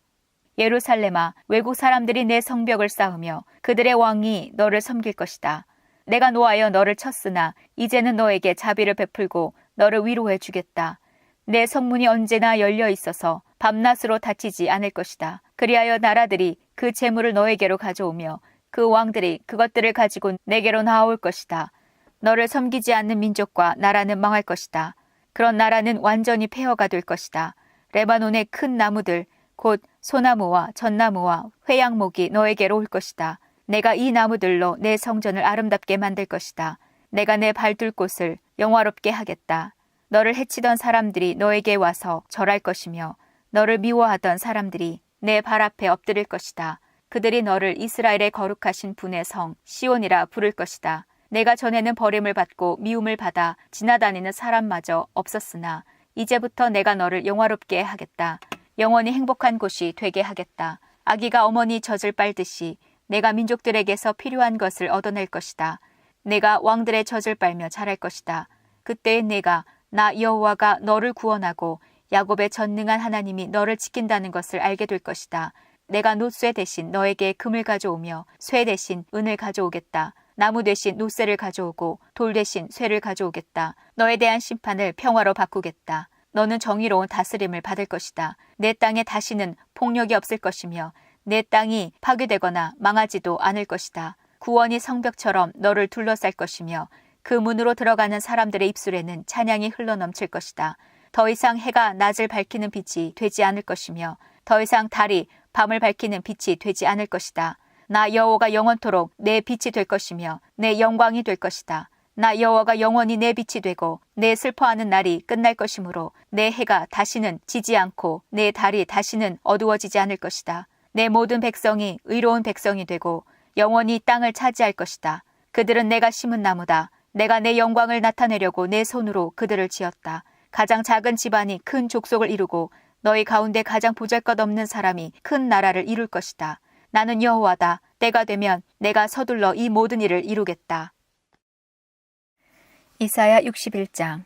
A: 예루살렘아, 외국 사람들이 내 성벽을 쌓으며 그들의 왕이 너를 섬길 것이다. 내가 노하여 너를 쳤으나 이제는 너에게 자비를 베풀고 너를 위로해 주겠다. 내 성문이 언제나 열려 있어서 밤낮으로 닫히지 않을 것이다. 그리하여 나라들이 그 재물을 너에게로 가져오며 그 왕들이 그것들을 가지고 내게로 나아올 것이다. 너를 섬기지 않는 민족과 나라는 망할 것이다. 그런 나라는 완전히 폐허가 될 것이다. 레바논의 큰 나무들 곧 소나무와 전나무와 회양목이 너에게로 올 것이다. 내가 이 나무들로 내 성전을 아름답게 만들 것이다. 내가 내 발둘 곳을 영화롭게 하겠다. 너를 해치던 사람들이 너에게 와서 절할 것이며 너를 미워하던 사람들이 내 발 앞에 엎드릴 것이다. 그들이 너를 이스라엘의 거룩하신 분의 성 시온이라 부를 것이다. 내가 전에는 버림을 받고 미움을 받아 지나다니는 사람마저 없었으나 이제부터 내가 너를 영화롭게 하겠다. 영원히 행복한 곳이 되게 하겠다. 아기가 어머니 젖을 빨듯이 내가 민족들에게서 필요한 것을 얻어낼 것이다. 내가 왕들의 젖을 빨며 자랄 것이다. 그때에 내가 나 여호와가 너를 구원하고 야곱의 전능한 하나님이 너를 지킨다는 것을 알게 될 것이다. 내가 놋쇠 대신 너에게 금을 가져오며 쇠 대신 은을 가져오겠다. 나무 대신 놋쇠를 가져오고 돌 대신 쇠를 가져오겠다. 너에 대한 심판을 평화로 바꾸겠다. 너는 정의로운 다스림을 받을 것이다. 내 땅에 다시는 폭력이 없을 것이며 내 땅이 파괴되거나 망하지도 않을 것이다. 구원이 성벽처럼 너를 둘러쌀 것이며 그 문으로 들어가는 사람들의 입술에는 찬양이 흘러넘칠 것이다. 더 이상 해가 낮을 밝히는 빛이 되지 않을 것이며 더 이상 달이 밤을 밝히는 빛이 되지 않을 것이다. 나 여호와가 영원토록 내 빛이 될 것이며 내 영광이 될 것이다. 나 여호와가 영원히 내 빛이 되고 내 슬퍼하는 날이 끝날 것이므로 내 해가 다시는 지지 않고 내 달이 다시는 어두워지지 않을 것이다. 내 모든 백성이 의로운 백성이 되고 영원히 땅을 차지할 것이다. 그들은 내가 심은 나무다. 내가 내 영광을 나타내려고 내 손으로 그들을 지었다. 가장 작은 집안이 큰 족속을 이루고 너희 가운데 가장 보잘것없는 사람이 큰 나라를 이룰 것이다. 나는 여호와다. 때가 되면 내가 서둘러 이 모든 일을 이루겠다. 이사야 61장.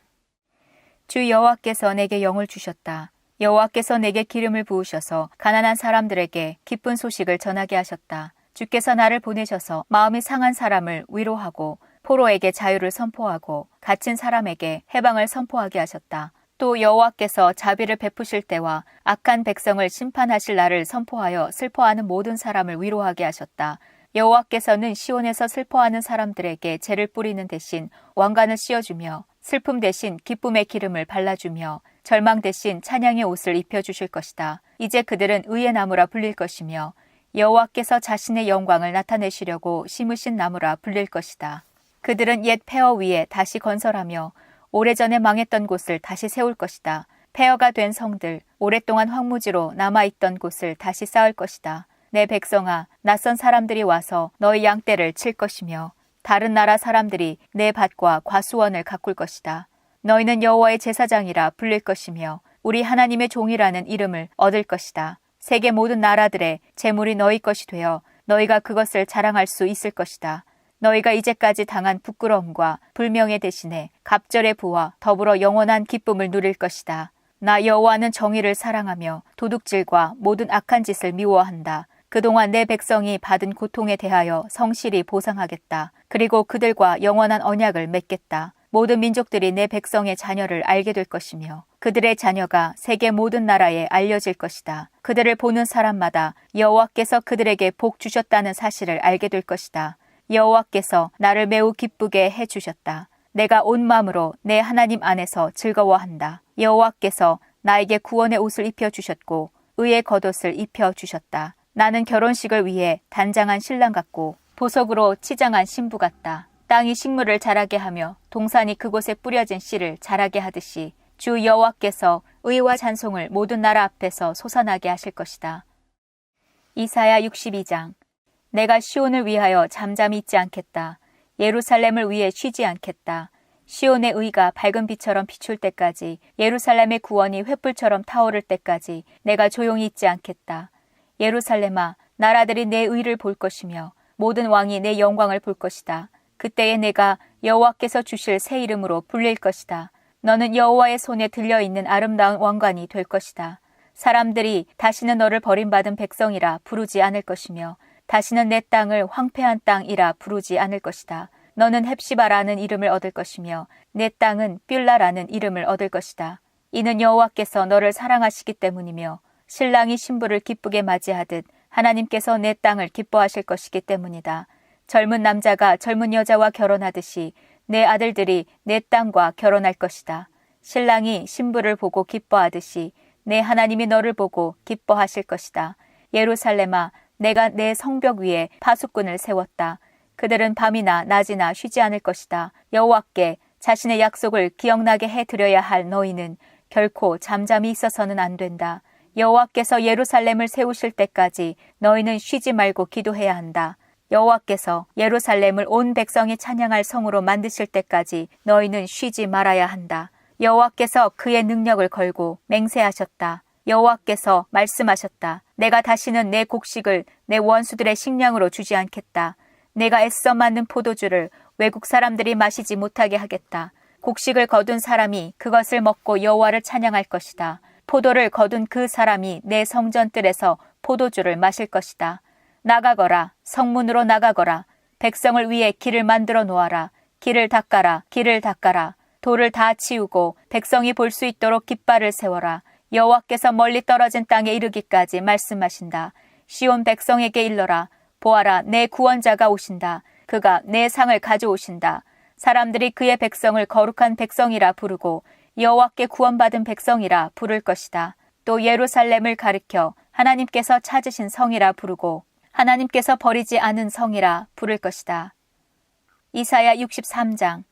A: 주 여호와께서 내게 영을 주셨다. 여호와께서 내게 기름을 부으셔서 가난한 사람들에게 기쁜 소식을 전하게 하셨다. 주께서 나를 보내셔서 마음이 상한 사람을 위로하고 포로에게 자유를 선포하고 갇힌 사람에게 해방을 선포하게 하셨다. 또 여호와께서 자비를 베푸실 때와 악한 백성을 심판하실 날을 선포하여 슬퍼하는 모든 사람을 위로하게 하셨다. 여호와께서는 시온에서 슬퍼하는 사람들에게 재를 뿌리는 대신 왕관을 씌워주며 슬픔 대신 기쁨의 기름을 발라주며 절망 대신 찬양의 옷을 입혀주실 것이다. 이제 그들은 의의 나무라 불릴 것이며 여호와께서 자신의 영광을 나타내시려고 심으신 나무라 불릴 것이다. 그들은 옛 폐허 위에 다시 건설하며 오래전에 망했던 곳을 다시 세울 것이다. 폐허가 된 성들, 오랫동안 황무지로 남아있던 곳을 다시 쌓을 것이다. 내 백성아, 낯선 사람들이 와서 너희 양떼를 칠 것이며 다른 나라 사람들이 내 밭과 과수원을 가꿀 것이다. 너희는 여호와의 제사장이라 불릴 것이며 우리 하나님의 종이라는 이름을 얻을 것이다. 세계 모든 나라들의 재물이 너희 것이 되어 너희가 그것을 자랑할 수 있을 것이다. 너희가 이제까지 당한 부끄러움과 불명예 대신에 갑절의 부와 더불어 영원한 기쁨을 누릴 것이다. 나 여호와는 정의를 사랑하며 도둑질과 모든 악한 짓을 미워한다. 그동안 내 백성이 받은 고통에 대하여 성실히 보상하겠다. 그리고 그들과 영원한 언약을 맺겠다. 모든 민족들이 내 백성의 자녀를 알게 될 것이며 그들의 자녀가 세계 모든 나라에 알려질 것이다. 그들을 보는 사람마다 여호와께서 그들에게 복 주셨다는 사실을 알게 될 것이다. 여호와께서 나를 매우 기쁘게 해주셨다. 내가 온 마음으로 내 하나님 안에서 즐거워한다. 여호와께서 나에게 구원의 옷을 입혀주셨고 의의 겉옷을 입혀주셨다. 나는 결혼식을 위해 단장한 신랑 같고 보석으로 치장한 신부 같다. 땅이 식물을 자라게 하며 동산이 그곳에 뿌려진 씨를 자라게 하듯이 주 여호와께서 의와 찬송을 모든 나라 앞에서 솟아나게 하실 것이다. 이사야 62장. 내가 시온을 위하여 잠잠히 있지 않겠다. 예루살렘을 위해 쉬지 않겠다. 시온의 의가 밝은 빛처럼 비출 때까지, 예루살렘의 구원이 횃불처럼 타오를 때까지 내가 조용히 있지 않겠다. 예루살렘아, 나라들이 내 의를 볼 것이며 모든 왕이 내 영광을 볼 것이다. 그때에 내가 여호와께서 주실 새 이름으로 불릴 것이다. 너는 여호와의 손에 들려있는 아름다운 왕관이 될 것이다. 사람들이 다시는 너를 버림받은 백성이라 부르지 않을 것이며 다시는 내 땅을 황폐한 땅이라 부르지 않을 것이다. 너는 헵시바라는 이름을 얻을 것이며 내 땅은 뷸라라는 이름을 얻을 것이다. 이는 여호와께서 너를 사랑하시기 때문이며 신랑이 신부를 기쁘게 맞이하듯 하나님께서 내 땅을 기뻐하실 것이기 때문이다. 젊은 남자가 젊은 여자와 결혼하듯이 내 아들들이 내 땅과 결혼할 것이다. 신랑이 신부를 보고 기뻐하듯이 내 하나님이 너를 보고 기뻐하실 것이다. 예루살렘아, 내가 내 성벽 위에 파수꾼을 세웠다. 그들은 밤이나 낮이나 쉬지 않을 것이다. 여호와께 자신의 약속을 기억나게 해드려야 할 너희는 결코 잠잠히 있어서는 안 된다. 여호와께서 예루살렘을 세우실 때까지 너희는 쉬지 말고 기도해야 한다. 여호와께서 예루살렘을 온 백성이 찬양할 성으로 만드실 때까지 너희는 쉬지 말아야 한다. 여호와께서 그의 능력을 걸고 맹세하셨다. 여호와께서 말씀하셨다. 내가 다시는 내 곡식을 내 원수들의 식량으로 주지 않겠다. 내가 애써 만든 포도주를 외국 사람들이 마시지 못하게 하겠다. 곡식을 거둔 사람이 그것을 먹고 여호와를 찬양할 것이다. 포도를 거둔 그 사람이 내 성전뜰에서 포도주를 마실 것이다. 나가거라, 성문으로 나가거라. 백성을 위해 길을 만들어 놓아라. 길을 닦아라, 길을 닦아라. 돌을 다 치우고 백성이 볼 수 있도록 깃발을 세워라. 여호와께서 멀리 떨어진 땅에 이르기까지 말씀하신다. 시온 백성에게 일러라. 보아라, 내 구원자가 오신다. 그가 내 상을 가져오신다. 사람들이 그의 백성을 거룩한 백성이라 부르고 여호와께 구원받은 백성이라 부를 것이다. 또 예루살렘을 가리켜 하나님께서 찾으신 성이라 부르고 하나님께서 버리지 않은 성이라 부를 것이다. 이사야 63장.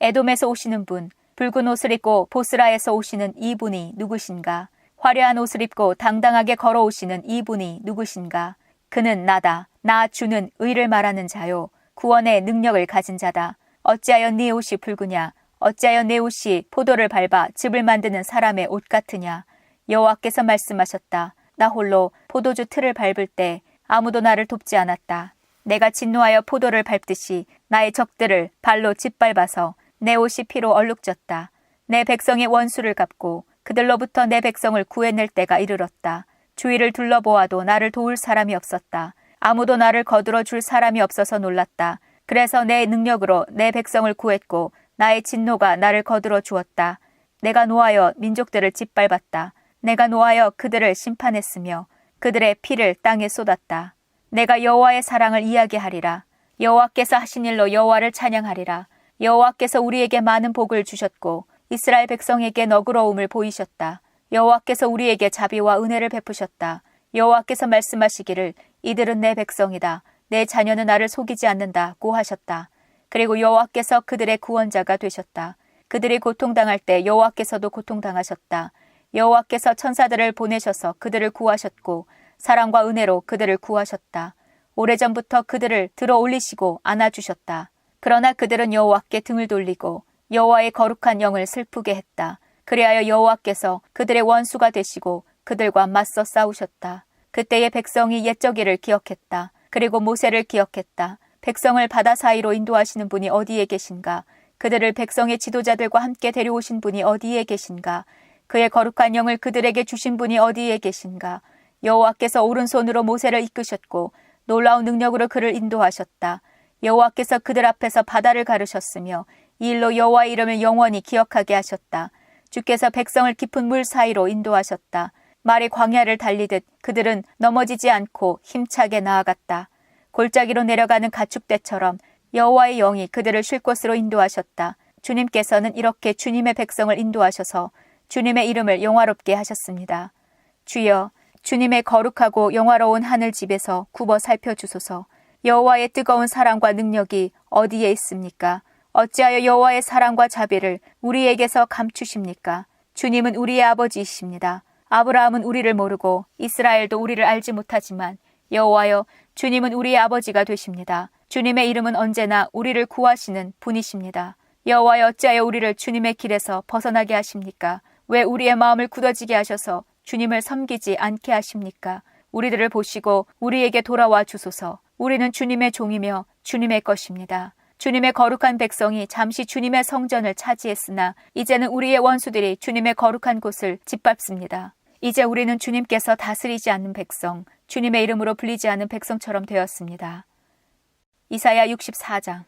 A: 에돔에서 오시는 분, 붉은 옷을 입고 보스라에서 오시는 이분이 누구신가? 화려한 옷을 입고 당당하게 걸어오시는 이분이 누구신가? 그는 나다. 나 주는 의를 말하는 자요. 구원의 능력을 가진 자다. 어찌하여 네 옷이 붉으냐? 어찌하여 내 옷이 포도를 밟아 즙을 만드는 사람의 옷 같으냐? 여호와께서 말씀하셨다. 나 홀로 포도주 틀을 밟을 때 아무도 나를 돕지 않았다. 내가 진노하여 포도를 밟듯이 나의 적들을 발로 짓밟아서 내 옷이 피로 얼룩졌다. 내 백성의 원수를 갚고 그들로부터 내 백성을 구해낼 때가 이르렀다. 주위를 둘러보아도 나를 도울 사람이 없었다. 아무도 나를 거두러 줄 사람이 없어서 놀랐다. 그래서 내 능력으로 내 백성을 구했고 나의 진노가 나를 거두러 주었다. 내가 노하여 민족들을 짓밟았다. 내가 노하여 그들을 심판했으며 그들의 피를 땅에 쏟았다. 내가 여호와의 사랑을 이야기하리라. 여호와께서 하신 일로 여호와를 찬양하리라. 여호와께서 우리에게 많은 복을 주셨고 이스라엘 백성에게 너그러움을 보이셨다. 여호와께서 우리에게 자비와 은혜를 베푸셨다. 여호와께서 말씀하시기를 이들은 내 백성이다. 내 자녀는 나를 속이지 않는다고 하셨다. 그리고 여호와께서 그들의 구원자가 되셨다. 그들이 고통당할 때 여호와께서도 고통당하셨다. 여호와께서 천사들을 보내셔서 그들을 구하셨고 사랑과 은혜로 그들을 구하셨다. 오래전부터 그들을 들어 올리시고 안아주셨다. 그러나 그들은 여호와께 등을 돌리고 여호와의 거룩한 영을 슬프게 했다. 그리하여 여호와께서 그들의 원수가 되시고 그들과 맞서 싸우셨다. 그때의 백성이 옛적 일을 기억했다. 그리고 모세를 기억했다. 백성을 바다 사이로 인도하시는 분이 어디에 계신가? 그들을 백성의 지도자들과 함께 데려오신 분이 어디에 계신가? 그의 거룩한 영을 그들에게 주신 분이 어디에 계신가? 여호와께서 오른손으로 모세를 이끄셨고 놀라운 능력으로 그를 인도하셨다. 여호와께서 그들 앞에서 바다를 가르셨으며 이 일로 여호와의 이름을 영원히 기억하게 하셨다. 주께서 백성을 깊은 물 사이로 인도하셨다. 말이 광야를 달리듯 그들은 넘어지지 않고 힘차게 나아갔다. 골짜기로 내려가는 가축대처럼 여호와의 영이 그들을 쉴 곳으로 인도하셨다. 주님께서는 이렇게 주님의 백성을 인도하셔서 주님의 이름을 영화롭게 하셨습니다. 주여, 주님의 거룩하고 영화로운 하늘 집에서 굽어 살펴주소서. 여호와의 뜨거운 사랑과 능력이 어디에 있습니까? 어찌하여 여호와의 사랑과 자비를 우리에게서 감추십니까? 주님은 우리의 아버지이십니다. 아브라함은 우리를 모르고 이스라엘도 우리를 알지 못하지만 여호와여, 주님은 우리의 아버지가 되십니다. 주님의 이름은 언제나 우리를 구하시는 분이십니다. 여호와여, 어찌하여 우리를 주님의 길에서 벗어나게 하십니까? 왜 우리의 마음을 굳어지게 하셔서 주님을 섬기지 않게 하십니까? 우리들을 보시고 우리에게 돌아와 주소서. 우리는 주님의 종이며 주님의 것입니다. 주님의 거룩한 백성이 잠시 주님의 성전을 차지했으나 이제는 우리의 원수들이 주님의 거룩한 곳을 짓밟습니다. 이제 우리는 주님께서 다스리지 않는 백성, 주님의 이름으로 불리지 않는 백성처럼 되었습니다. 이사야 64장.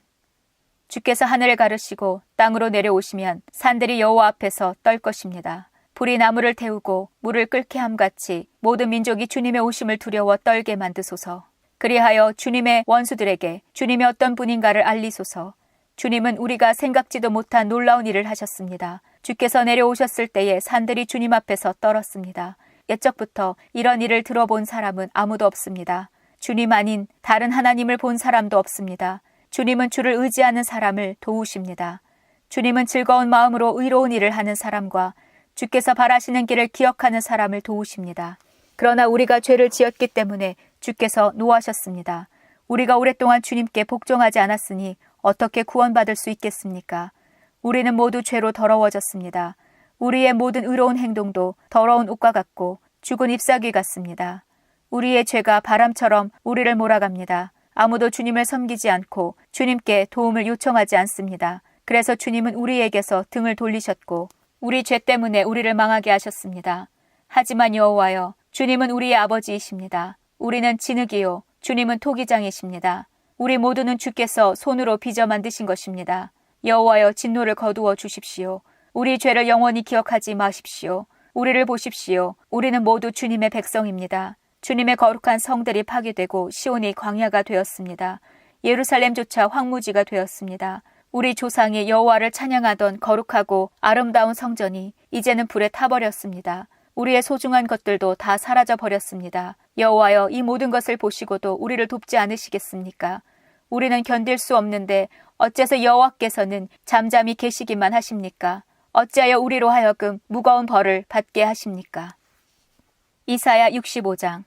A: 주께서 하늘을 가르시고 땅으로 내려오시면 산들이 여호와 앞에서 떨 것입니다. 불이 나무를 태우고 물을 끓게 함같이 모든 민족이 주님의 오심을 두려워 떨게 만드소서. 그리하여 주님의 원수들에게 주님이 어떤 분인가를 알리소서. 주님은 우리가 생각지도 못한 놀라운 일을 하셨습니다. 주께서 내려오셨을 때에 산들이 주님 앞에서 떨었습니다. 옛적부터 이런 일을 들어본 사람은 아무도 없습니다. 주님 아닌 다른 하나님을 본 사람도 없습니다. 주님은 주를 의지하는 사람을 도우십니다. 주님은 즐거운 마음으로 의로운 일을 하는 사람과 주께서 바라시는 길을 기억하는 사람을 도우십니다. 그러나 우리가 죄를 지었기 때문에 주께서 노하셨습니다. 우리가 오랫동안 주님께 복종하지 않았으니 어떻게 구원받을 수 있겠습니까? 우리는 모두 죄로 더러워졌습니다. 우리의 모든 의로운 행동도 더러운 옷과 같고 죽은 잎사귀 같습니다. 우리의 죄가 바람처럼 우리를 몰아갑니다. 아무도 주님을 섬기지 않고 주님께 도움을 요청하지 않습니다. 그래서 주님은 우리에게서 등을 돌리셨고 우리 죄 때문에 우리를 망하게 하셨습니다. 하지만 여호와여, 주님은 우리의 아버지이십니다. 우리는 진흙이요, 주님은 토기장이십니다. 우리 모두는 주께서 손으로 빚어 만드신 것입니다. 여호와여, 진노를 거두어 주십시오. 우리 죄를 영원히 기억하지 마십시오. 우리를 보십시오. 우리는 모두 주님의 백성입니다. 주님의 거룩한 성들이 파괴되고 시온이 광야가 되었습니다. 예루살렘조차 황무지가 되었습니다. 우리 조상이 여호와를 찬양하던 거룩하고 아름다운 성전이 이제는 불에 타버렸습니다. 우리의 소중한 것들도 다 사라져 버렸습니다. 여호와여, 이 모든 것을 보시고도 우리를 돕지 않으시겠습니까? 우리는 견딜 수 없는데 어째서 여호와께서는 잠잠히 계시기만 하십니까? 어찌하여 우리로 하여금 무거운 벌을 받게 하십니까? 이사야 65장.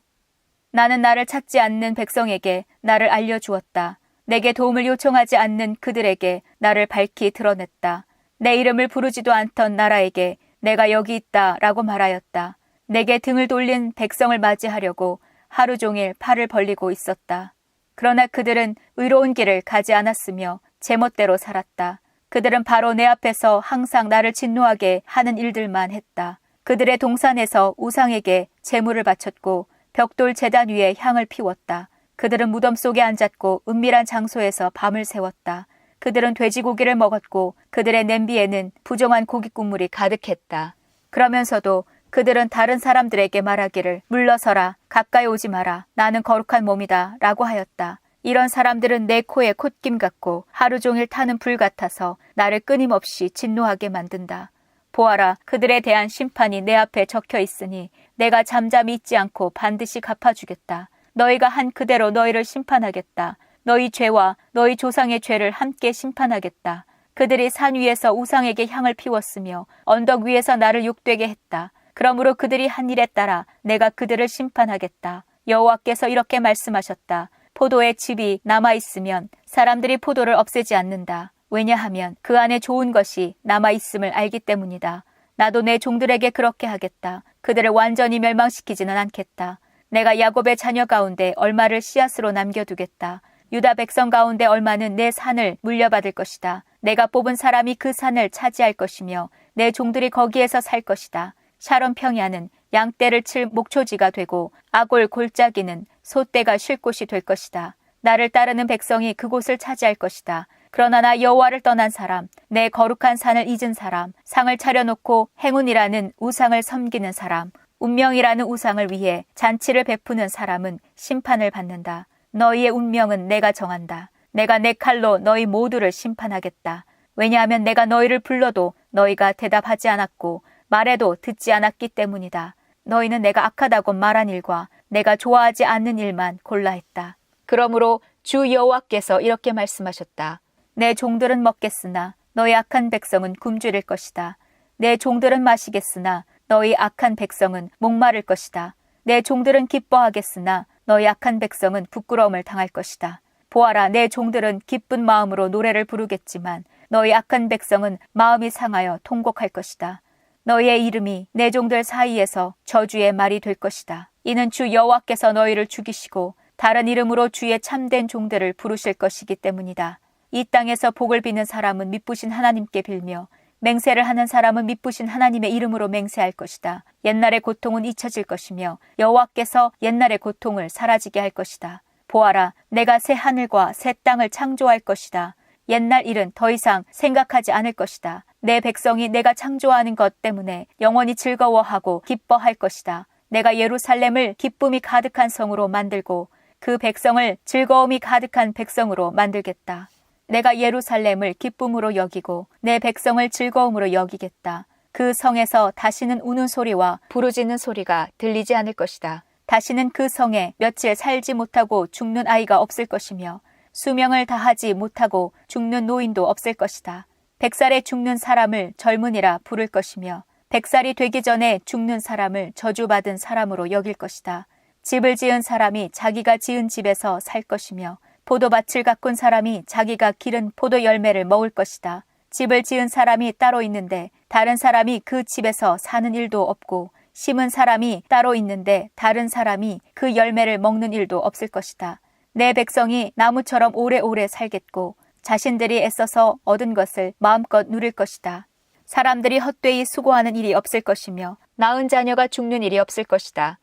A: 나는 나를 찾지 않는 백성에게 나를 알려주었다. 내게 도움을 요청하지 않는 그들에게 나를 밝히 드러냈다. 내 이름을 부르지도 않던 나라에게 내가 여기 있다 라고 말하였다. 내게 등을 돌린 백성을 맞이하려고 하루 종일 팔을 벌리고 있었다. 그러나 그들은 의로운 길을 가지 않았으며 제멋대로 살았다. 그들은 바로 내 앞에서 항상 나를 진노하게 하는 일들만 했다. 그들의 동산에서 우상에게 제물을 바쳤고 벽돌 제단 위에 향을 피웠다. 그들은 무덤 속에 앉았고 은밀한 장소에서 밤을 새웠다. 그들은 돼지고기를 먹었고 그들의 냄비에는 부정한 고기 국물이 가득했다. 그러면서도 그들은 다른 사람들에게 말하기를 물러서라, 가까이 오지 마라, 나는 거룩한 몸이다 라고 하였다. 이런 사람들은 내 코에 콧김 같고 하루 종일 타는 불 같아서 나를 끊임없이 진노하게 만든다. 보아라, 그들에 대한 심판이 내 앞에 적혀 있으니 내가 잠잠히 있지 않고 반드시 갚아주겠다. 너희가 한 그대로 너희를 심판하겠다. 너희 죄와 너희 조상의 죄를 함께 심판하겠다. 그들이 산 위에서 우상에게 향을 피웠으며 언덕 위에서 나를 욕되게 했다. 그러므로 그들이 한 일에 따라 내가 그들을 심판하겠다. 여호와께서 이렇게 말씀하셨다. 포도의 즙이 남아있으면 사람들이 포도를 없애지 않는다. 왜냐하면 그 안에 좋은 것이 남아있음을 알기 때문이다. 나도 내 종들에게 그렇게 하겠다. 그들을 완전히 멸망시키지는 않겠다. 내가 야곱의 자녀 가운데 얼마를 씨앗으로 남겨두겠다. 유다 백성 가운데 얼마는 내 산을 물려받을 것이다. 내가 뽑은 사람이 그 산을 차지할 것이며 내 종들이 거기에서 살 것이다. 샤론 평야는 양떼를 칠 목초지가 되고 아골 골짜기는 소떼가 쉴 곳이 될 것이다. 나를 따르는 백성이 그곳을 차지할 것이다. 그러나 나 여호와를 떠난 사람, 내 거룩한 산을 잊은 사람, 상을 차려놓고 행운이라는 우상을 섬기는 사람, 운명이라는 우상을 위해 잔치를 베푸는 사람은 심판을 받는다. 너희의 운명은 내가 정한다. 내가 내 칼로 너희 모두를 심판하겠다. 왜냐하면 내가 너희를 불러도 너희가 대답하지 않았고 말해도 듣지 않았기 때문이다. 너희는 내가 악하다고 말한 일과 내가 좋아하지 않는 일만 골라 했다. 그러므로 주 여호와께서 이렇게 말씀하셨다. 내 종들은 먹겠으나 너희 악한 백성은 굶주릴 것이다. 내 종들은 마시겠으나 너희 악한 백성은 목마를 것이다. 내 종들은 기뻐하겠으나 너희 악한 백성은 부끄러움을 당할 것이다. 보아라, 내 종들은 기쁜 마음으로 노래를 부르겠지만 너희 악한 백성은 마음이 상하여 통곡할 것이다. 너희의 이름이 내 종들 사이에서 저주의 말이 될 것이다. 이는 주 여호와께서 너희를 죽이시고 다른 이름으로 주의 참된 종들을 부르실 것이기 때문이다. 이 땅에서 복을 비는 사람은 미쁘신 하나님께 빌며 맹세를 하는 사람은 미쁘신 하나님의 이름으로 맹세할 것이다. 옛날의 고통은 잊혀질 것이며 여호와께서 옛날의 고통을 사라지게 할 것이다. 보아라, 내가 새 하늘과 새 땅을 창조할 것이다. 옛날 일은 더 이상 생각하지 않을 것이다. 내 백성이 내가 창조하는 것 때문에 영원히 즐거워하고 기뻐할 것이다. 내가 예루살렘을 기쁨이 가득한 성으로 만들고 그 백성을 즐거움이 가득한 백성으로 만들겠다. 내가 예루살렘을 기쁨으로 여기고 내 백성을 즐거움으로 여기겠다. 그 성에서 다시는 우는 소리와 부르짖는 소리가 들리지 않을 것이다. 다시는 그 성에 며칠 살지 못하고 죽는 아이가 없을 것이며 수명을 다하지 못하고 죽는 노인도 없을 것이다. 100살에 죽는 사람을 젊은이라 부를 것이며 100살이 되기 전에 죽는 사람을 저주받은 사람으로 여길 것이다. 집을 지은 사람이 자기가 지은 집에서 살 것이며 포도밭을 가꾼 사람이 자기가 기른 포도 열매를 먹을 것이다. 집을 지은 사람이 따로 있는데 다른 사람이 그 집에서 사는 일도 없고 심은 사람이 따로 있는데 다른 사람이 그 열매를 먹는 일도 없을 것이다. 내 백성이 나무처럼 오래오래 살겠고 자신들이 애써서 얻은 것을 마음껏 누릴 것이다. 사람들이 헛되이 수고하는 일이 없을 것이며 낳은 자녀가 죽는 일이 없을 것이다.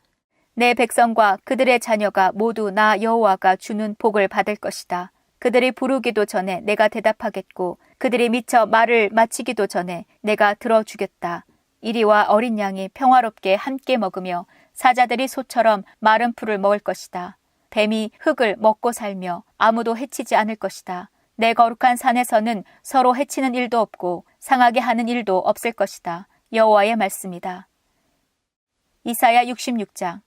A: 내 백성과 그들의 자녀가 모두 나 여호와가 주는 복을 받을 것이다. 그들이 부르기도 전에 내가 대답하겠고 그들이 미처 말을 마치기도 전에 내가 들어주겠다. 이리와 어린 양이 평화롭게 함께 먹으며 사자들이 소처럼 마른 풀을 먹을 것이다. 뱀이 흙을 먹고 살며 아무도 해치지 않을 것이다. 내 거룩한 산에서는 서로 해치는 일도 없고 상하게 하는 일도 없을 것이다. 여호와의 말씀이다. 이사야 66장.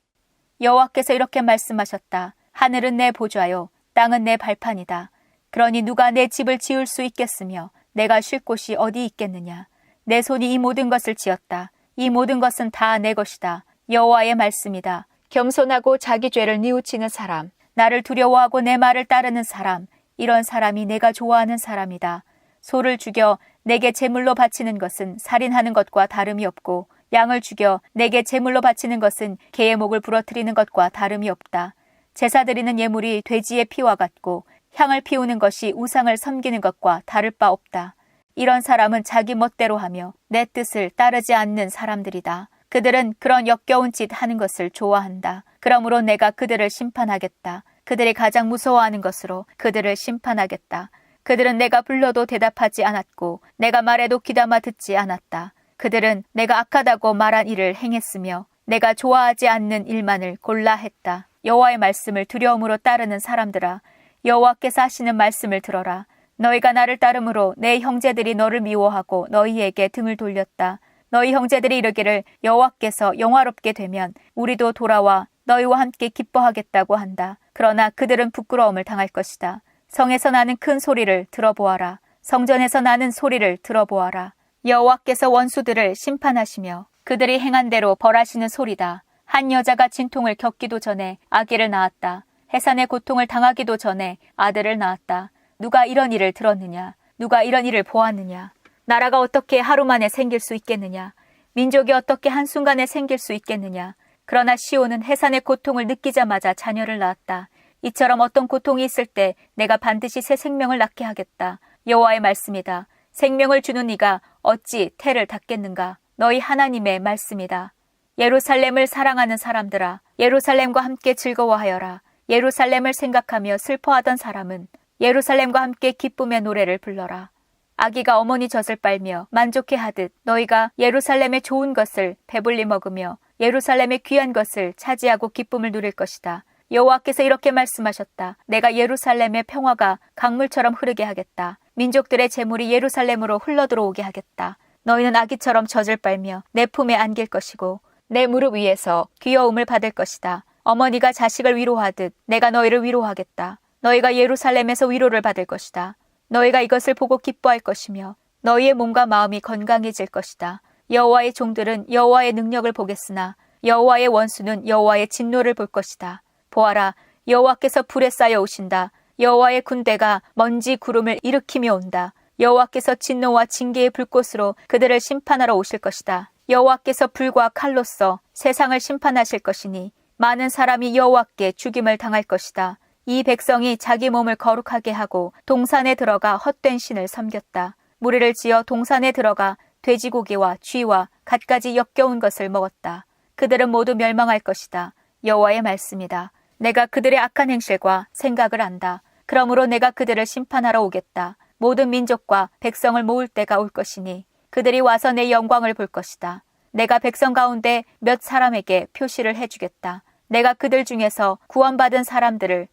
A: 여호와께서 이렇게 말씀하셨다. 하늘은 내 보좌요 땅은 내 발판이다. 그러니 누가 내 집을 지을 수 있겠으며 내가 쉴 곳이 어디 있겠느냐. 내 손이 이 모든 것을 지었다. 이 모든 것은 다 내 것이다. 여호와의 말씀이다. 겸손하고 자기 죄를 뉘우치는 사람, 나를 두려워하고 내 말을 따르는 사람, 이런 사람이 내가 좋아하는 사람이다. 소를 죽여 내게 제물로 바치는 것은 살인하는 것과 다름이 없고 양을 죽여 내게 제물로 바치는 것은 개의 목을 부러뜨리는 것과 다름이 없다. 제사 드리는 예물이 돼지의 피와 같고 향을 피우는 것이 우상을 섬기는 것과 다를 바 없다. 이런 사람은 자기 멋대로 하며 내 뜻을 따르지 않는 사람들이다. 그들은 그런 역겨운 짓 하는 것을 좋아한다. 그러므로 내가 그들을 심판하겠다. 그들이 가장 무서워하는 것으로 그들을 심판하겠다. 그들은 내가 불러도 대답하지 않았고 내가 말해도 귀담아 듣지 않았다. 그들은 내가 악하다고 말한 일을 행했으며 내가 좋아하지 않는 일만을 골라 했다. 여호와의 말씀을 두려움으로 따르는 사람들아, 여호와께서 하시는 말씀을 들어라. 너희가 나를 따름으로 내 형제들이 너를 미워하고 너희에게 등을 돌렸다. 너희 형제들이 이르기를 여호와께서 영화롭게 되면 우리도 돌아와 너희와 함께 기뻐하겠다고 한다. 그러나 그들은 부끄러움을 당할 것이다. 성에서 나는 큰 소리를 들어보아라. 성전에서 나는 소리를 들어보아라. 여호와께서 원수들을 심판하시며 그들이 행한 대로 벌하시는 소리다. 한 여자가 진통을 겪기도 전에 아기를 낳았다. 해산의 고통을 당하기도 전에 아들을 낳았다. 누가 이런 일을 들었느냐? 누가 이런 일을 보았느냐? 나라가 어떻게 하루 만에 생길 수 있겠느냐? 민족이 어떻게 한순간에 생길 수 있겠느냐? 그러나 시온은 해산의 고통을 느끼자마자 자녀를 낳았다. 이처럼 어떤 고통이 있을 때 내가 반드시 새 생명을 낳게 하겠다. 여호와의 말씀이다. 생명을 주는 이가 어찌 태를 닫겠는가? 너희 하나님의 말씀이다. 예루살렘을 사랑하는 사람들아, 예루살렘과 함께 즐거워하여라. 예루살렘을 생각하며 슬퍼하던 사람은 예루살렘과 함께 기쁨의 노래를 불러라. 아기가 어머니 젖을 빨며 만족해하듯 너희가 예루살렘의 좋은 것을 배불리 먹으며 예루살렘의 귀한 것을 차지하고 기쁨을 누릴 것이다. 여호와께서 이렇게 말씀하셨다. 내가 예루살렘의 평화가 강물처럼 흐르게 하겠다. 민족들의 재물이 예루살렘으로 흘러들어오게 하겠다. 너희는 아기처럼 젖을 빨며 내 품에 안길 것이고 내 무릎 위에서 귀여움을 받을 것이다. 어머니가 자식을 위로하듯 내가 너희를 위로하겠다. 너희가 예루살렘에서 위로를 받을 것이다. 너희가 이것을 보고 기뻐할 것이며 너희의 몸과 마음이 건강해질 것이다. 여호와의 종들은 여호와의 능력을 보겠으나 여호와의 원수는 여호와의 진노를 볼 것이다. 보아라, 여호와께서 불에 쌓여 오신다. 여호와의 군대가 먼지 구름을 일으키며 온다. 여호와께서 진노와 징계의 불꽃으로 그들을 심판하러 오실 것이다. 여호와께서 불과 칼로써 세상을 심판하실 것이니 많은 사람이 여호와께 죽임을 당할 것이다. 이 백성이 자기 몸을 거룩하게 하고 동산에 들어가 헛된 신을 섬겼다. 무리를 지어 동산에 들어가 돼지고기와 쥐와 갖가지 역겨운 것을 먹었다. 그들은 모두 멸망할 것이다. 여호와의 말씀이다. 내가 그들의 악한 행실과 생각을 안다. 그러므로 내가 그들을 심판하러 오겠다. 모든 민족과 백성을 모을 때가 올 것이니 그들이 와서 내 영광을 볼 것이다. 내가 백성 가운데 몇 사람에게 표시를 해주겠다. 내가 그들 중에서 구원받은 사람들을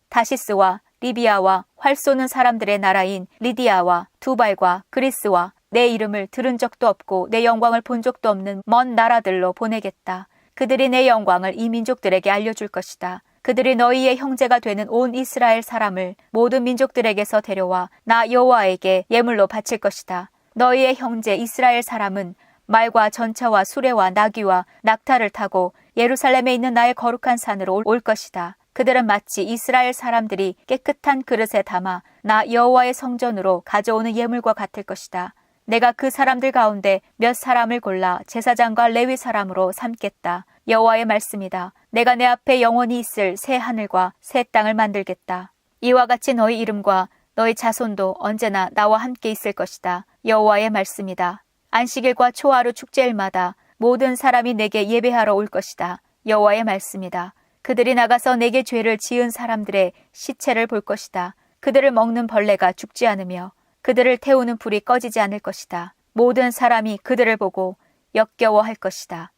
A: 다시스와 리비아와 활 쏘는 사람들의 나라인 리디아와 두발과 그리스와 내 이름을 들은 적도 없고 내 영광을 본 적도 없는 먼 나라들로 보내겠다. 그들이 내 영광을 이 민족들에게 알려줄 것이다. 그들이 너희의 형제가 되는 온 이스라엘 사람을 모든 민족들에게서 데려와 나 여호와에게 예물로 바칠 것이다. 너희의 형제 이스라엘 사람은 말과 전차와 수레와 나귀와 낙타를 타고 예루살렘에 있는 나의 거룩한 산으로 올 것이다. 그들은 마치 이스라엘 사람들이 깨끗한 그릇에 담아 나 여호와의 성전으로 가져오는 예물과 같을 것이다. 내가 그 사람들 가운데 몇 사람을 골라 제사장과 레위 사람으로 삼겠다. 여호와의 말씀이다. 내가 내 앞에 영원히 있을 새 하늘과 새 땅을 만들겠다. 이와 같이 너희 이름과 너희 자손도 언제나 나와 함께 있을 것이다. 여호와의 말씀이다. 안식일과 초하루 축제일마다 모든 사람이 내게 예배하러 올 것이다. 여호와의 말씀이다. 그들이 나가서 내게 죄를 지은 사람들의 시체를 볼 것이다. 그들을 먹는 벌레가 죽지 않으며 그들을 태우는 불이 꺼지지 않을 것이다. 모든 사람이 그들을 보고 역겨워할 것이다.